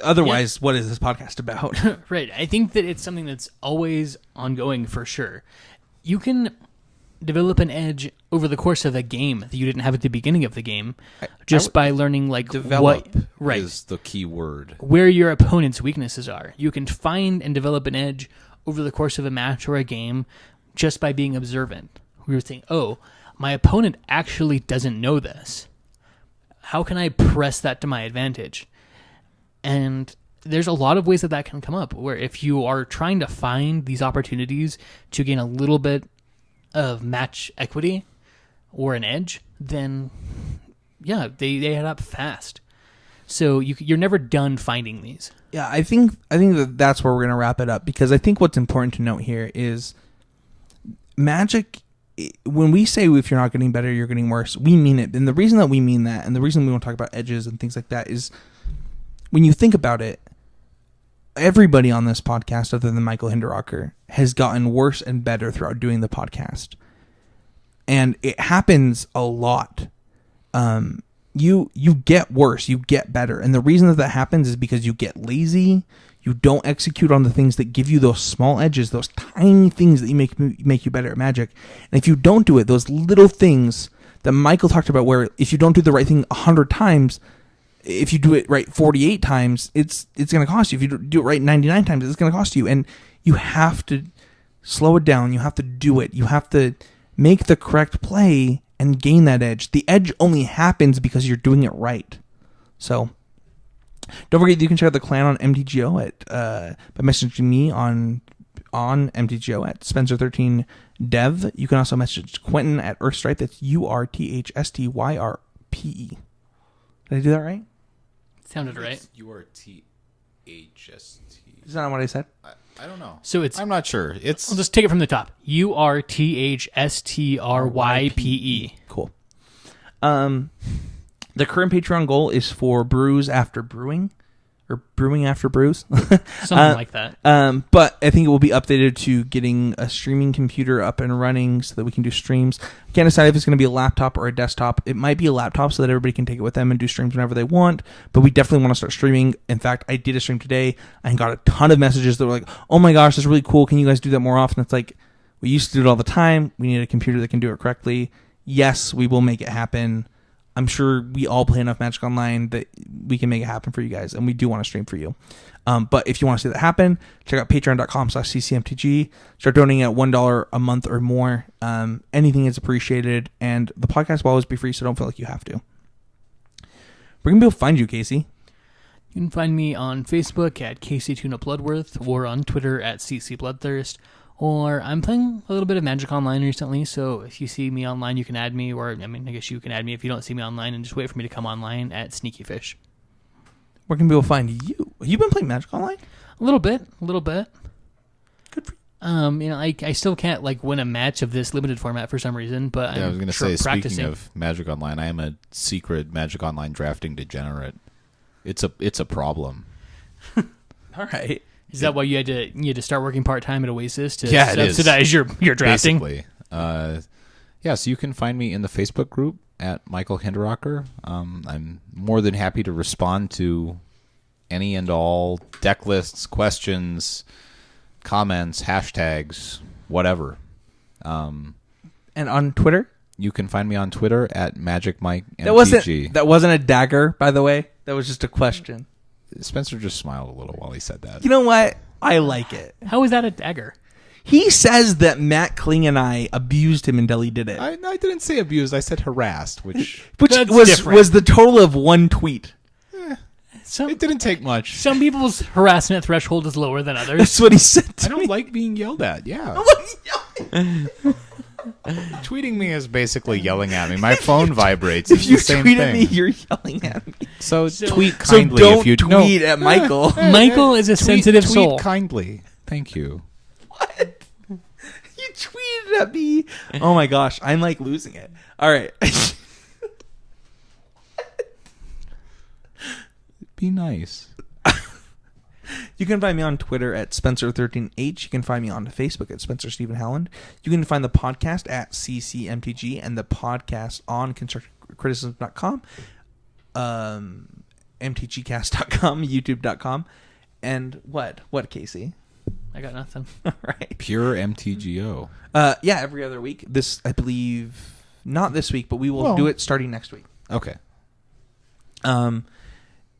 Otherwise, what is this podcast about? Right. I think that it's something that's always ongoing for sure. You can develop an edge over the course of a game that you didn't have at the beginning of the game just by learning develop is the key word. Where your opponent's weaknesses are. You can find and develop an edge over the course of a match or a game just by being observant. We were saying, my opponent actually doesn't know this. How can I press that to my advantage? And there's a lot of ways that can come up, where if you are trying to find these opportunities to gain a little bit of match equity or an edge, then they add up fast. So you're never done finding these. Yeah, I think that's where we're going to wrap it up, because I think what's important to note here is Magic, when we say if you're not getting better, you're getting worse, we mean it. And the reason that we mean that, and the reason we want to talk about edges and things like that, is when you think about it, everybody on this podcast, other than Michael Hinderocker, has gotten worse and better throughout doing the podcast. And it happens a lot. You get worse, you get better. And the reason that happens is because you get lazy, you don't execute on the things that give you those small edges, those tiny things that make you better at Magic. And if you don't do it, those little things that Michael talked about, where if you don't do the right thing 100 times, if you do it right 48 times, it's going to cost you. If you do it right 99 times, it's going to cost you. And you have to slow it down. You have to do it. You have to make the correct play and gain that edge. The edge only happens because you're doing it right. So Don't forget, you can check out the clan on MTGO by messaging me on MTGO at Spencer13Dev. You can also message Quentin at Earthstripe. That's URTHSTYRPE. Did I do that right? Sounded right. URTHST. Is that not what I said? I don't know. So it's. I'm not sure. It's I'll just take it from the top. URTHSTRYPE. Cool. The current Patreon goal is for brews after brewing, or brewing after brews. Something like that. But I think it will be updated to getting a streaming computer up and running so that we can do streams. I can't decide if it's going to be a laptop or a desktop. It might be a laptop so that everybody can take it with them and do streams whenever they want. But we definitely want to start streaming. In fact, I did a stream today. I got a ton of messages that were like, "Oh my gosh, that's really cool. Can you guys do that more often?" It's like, we used to do it all the time. We need a computer that can do it correctly. Yes, we will make it happen. I'm sure we all play enough Magic Online that we can make it happen for you guys, and we do want to stream for you. But if you want to see that happen, check out patreon.com/ccmtg. Start donating at $1 a month or more. Anything is appreciated, and the podcast will always be free, so don't feel like you have to. Where can people find you, Casey? You can find me on Facebook at Casey Tuna Bloodworth, or on Twitter at CC Bloodthirst. Or I'm playing a little bit of Magic Online recently, so if you see me online, you can add me, or, I guess you can add me if you don't see me online, and just wait for me to come online at Sneaky Fish. Where can people find you? You've been playing Magic Online? A little bit. Good for you. I still can't, win a match of this limited format for some reason, but I was going to say, practicing. speaking of Magic Online, I am a secret Magic Online drafting degenerate. It's a problem. All right. Is that why you had to start working part-time at Oasis to Yeah, it subsidize your drafting? Basically. So you can find me in the Facebook group at Michael Hinderocker. I'm more than happy to respond to any and all deck lists, questions, comments, hashtags, whatever. And on Twitter? You can find me on Twitter at MagicMikeMTG. That wasn't a dagger, by the way. That was just a question. Spencer just smiled a little while he said that. You know what? I like it. How is that a dagger? He says that Matt Kling and I abused him until he did it. I didn't say abused. I said harassed, which That's was different. was the total of one tweet. it didn't take much. Some people's harassment threshold is lower than others. That's what he said to I don't me. like being yelled at. Yeah. Tweeting me is basically yelling at me. My phone vibrates. If It's you the same tweet thing. at me, you're yelling at me. So tweet So kindly don't if you tweet at Michael. Michael is a sensitive tweet soul. kindly. Thank you. What? You tweeted at me. Oh my gosh, I'm losing it. All right. Be nice. You can find me on Twitter at Spencer13H. You can find me on Facebook at Spencer Stephen Howland. You can find the podcast at CCMTG and the podcast on constructivecriticism.com, mtgcast.com, youtube.com, and what, Casey? I got nothing. All right. Pure MTGO. Yeah, every other week. This, I believe, not this week, but we will do it starting next week. Okay.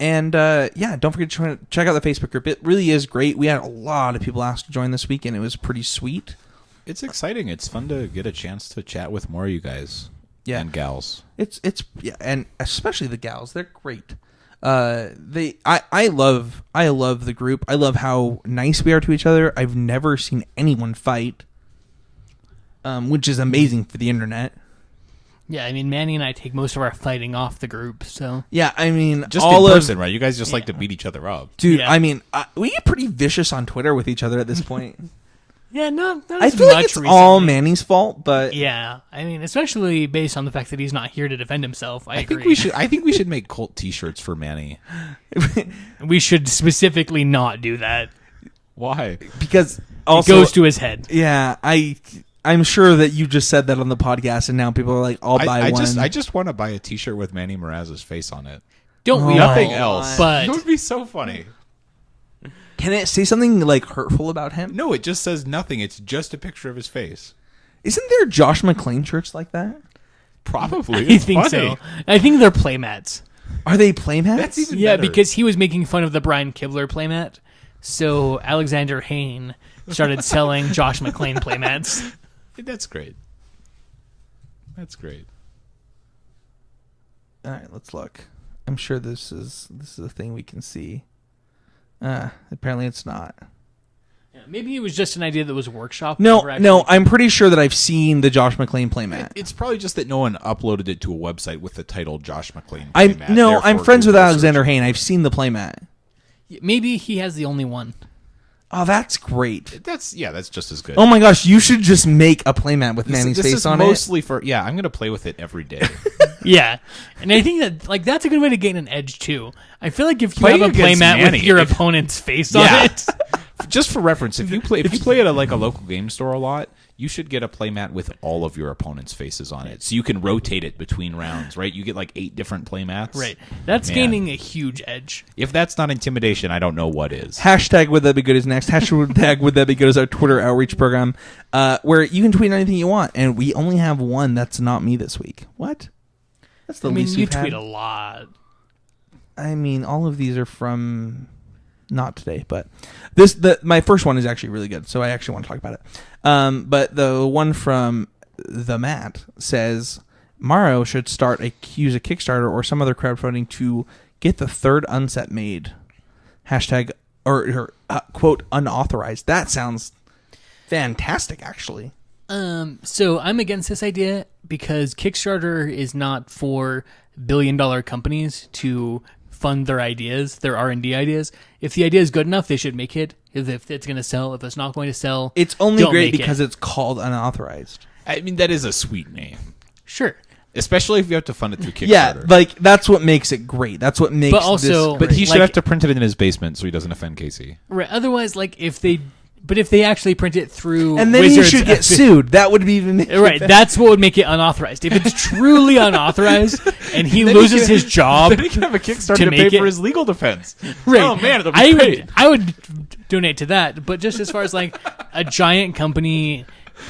And don't forget to check out the Facebook group. It really is great. We had a lot of people ask to join this week, and it was pretty sweet. It's exciting. It's fun to get a chance to chat with more of you guys and gals. It's and especially the gals. They're great. I love the group. I love how nice we are to each other. I've never seen anyone fight, which is amazing for the internet. Yeah, Manny and I take most of our fighting off the group, so... Yeah, just all in person, right? You guys just like to beat each other up. Dude, Yeah. We get pretty vicious on Twitter with each other at this point. Yeah, not I as feel much like it's recently. all Manny's fault, but... Yeah, especially based on the fact that he's not here to defend himself. I agree. I think we should make cult T-shirts for Manny. We should specifically not do that. Why? Because It also... goes to his head. Yeah, I'm sure that you just said that on the podcast, and now people are like, "I'll buy one." I just want to buy a T-shirt with Manny Mraz's face on it. Don't we Nothing all? else. But It would be so funny. Can it say something hurtful about him? No, it just says nothing. It's just a picture of his face. Isn't there Josh McClane shirts like that? Probably. I think so. I think they're playmats. Are they playmats? That's even Yeah, better. because he was making fun of the Brian Kibler playmat, so Alexander Hain started selling Josh McClane playmats. That's great. That's great. All right, let's look. I'm sure this is a thing we can see. Apparently it's not. Yeah, maybe it was just an idea that was workshopped. No, I'm pretty sure that I've seen the Josh McClane playmat. It's probably just that no one uploaded it to a website with the title Josh McClane I'm playmat. friends with Alexander Hain. I've seen the playmat. Maybe he has the only one. Oh, that's great. That's just as good. Oh my gosh, you should just make a playmat with Manny's face on it. This is mostly for I'm going to play with it every day. Yeah, and I think that that's a good way to gain an edge too. I feel like if you Playing have a against playmat Manny, with your opponent's face on it, Just for reference, if you play at a local game store a lot, you should get a playmat with all of your opponent's faces on it, so you can rotate it between rounds. Right? You get like 8 different playmats. right? That's gaining a huge edge. If that's not intimidation, I don't know what is. Hashtag Would That Be Good is next. Hashtag Would That Be Good is our Twitter outreach program, where you can tweet anything you want, and we only have one that's not me this week. What? That's the least you we've had. tweet a lot. I mean, all of these are from not today, but my first one is actually really good, so I actually want to talk about it. But the one from the Matt says Morrow should use a Kickstarter or some other crowdfunding to get the third unset made. Hashtag or quote unauthorized. That sounds fantastic, actually. So I'm against this idea because Kickstarter is not for billion-dollar companies to fund their ideas, their R&D ideas. If the idea is good enough, they should make it. If it's going to sell, if it's not going to sell, it's only don't great make because it. it's called unauthorized. I mean, that is a sweet name. Sure. Especially if you have to fund it through Kickstarter. Yeah, like that's what makes it great. That's what makes But also- this But he should Like- have to print it in his basement so he doesn't offend Casey. Right. Otherwise, if they actually print it through and then Wizards he should get sued. That would be even Right, that's what would make it unauthorized. If it's truly unauthorized and he loses his job, Then he can have a Kickstarter to to make pay it- for his legal defense. right? Oh man, it'll be great. I would donate to that. But just as far as a giant company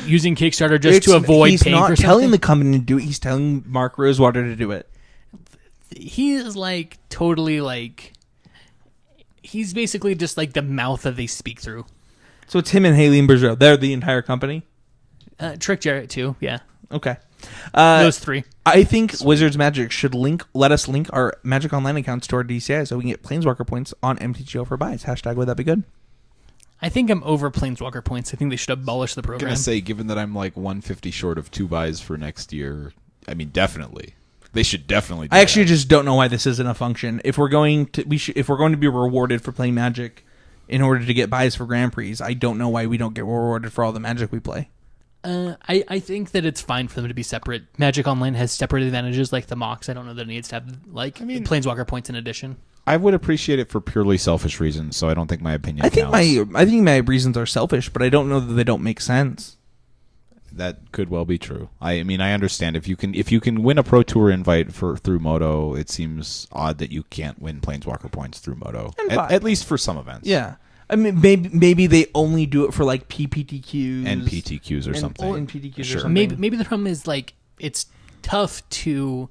using Kickstarter just to avoid he's paying not for telling something, the company to do it. He's telling Mark Rosewater to do it. he is totally he's basically just the mouth that they speak through. So it's him and Haley and Bergeau. They're the entire company. Trick Jarrett too, yeah. Okay. Those three. I think Wizards Magic should let us link our Magic Online accounts to our DCI so we can get Planeswalker points on MTGO for buys. Hashtag Would That Be Good? I think I'm over Planeswalker points. I think they should abolish the I'm program. gonna say, given that I'm 150 short of 2 buys for next year, I mean, definitely they should definitely. Do I actually that. just don't know why this isn't a function. If we're going to be rewarded for playing Magic in order to get buys for Grand Prix, I don't know why we don't get rewarded for all the Magic we play. I think that it's fine for them to be separate. Magic Online has separate advantages like the Mox. I don't know that it needs to have Planeswalker points in addition. I would appreciate it for purely selfish reasons, so I don't think my opinion I think counts. my reasons are selfish, but I don't know that they don't make sense. That could well be true. I mean, I understand if you can win a Pro Tour invite through Moto, it seems odd that you can't win Planeswalker points through Moto. At least for some events. Yeah. I mean, maybe they only do it for PPTQs and PTQs or something. And PTQs Sure. or something. Maybe the problem is it's tough to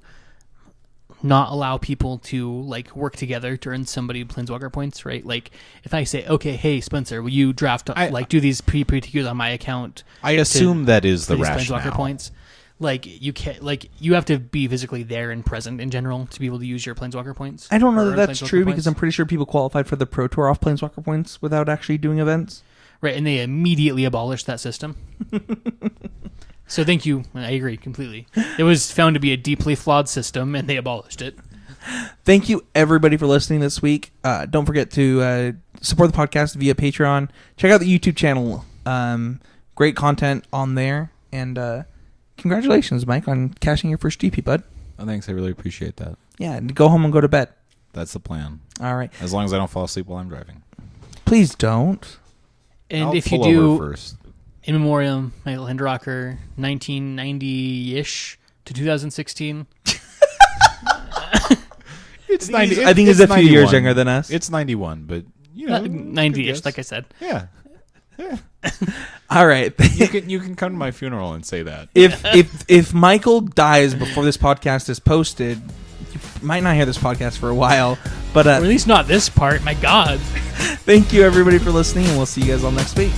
not allow people to work together to earn somebody Planeswalker points, right? If I say, okay, hey Spencer, will you draft do these PTQs on my account? I assume that is the for these rationale. Planeswalker points. You can't you have to be physically there and present in general to be able to use your Planeswalker points. I don't know or that earn that's Planeswalker true points. because I'm pretty sure people qualified for the Pro Tour off Planeswalker points without actually doing events. Right, and they immediately abolished that system. So thank you. I agree completely. It was found to be a deeply flawed system, and they abolished it. Thank you, everybody, for listening this week. Don't forget to support the podcast via Patreon. Check out the YouTube channel. Great content on there. And congratulations, Mike, on cashing your first GP, bud. Oh, thanks. I really appreciate that. Yeah, and go home and go to bed. That's the plan. All right. As long as I don't fall asleep while I'm driving. Please don't. And I'll if you pull do, over first. in memoriam, Michael Hindrocker, 1990-ish to 2016. It's I think he's a few years younger than us. It's 91, but 90-ish, like I said. Yeah. All right. You can come to my funeral and say that. If Michael dies before this podcast is posted, you might not hear this podcast for a while. But Or at least not this part. My God. thank you, everybody, for listening, and we'll see you guys all next week.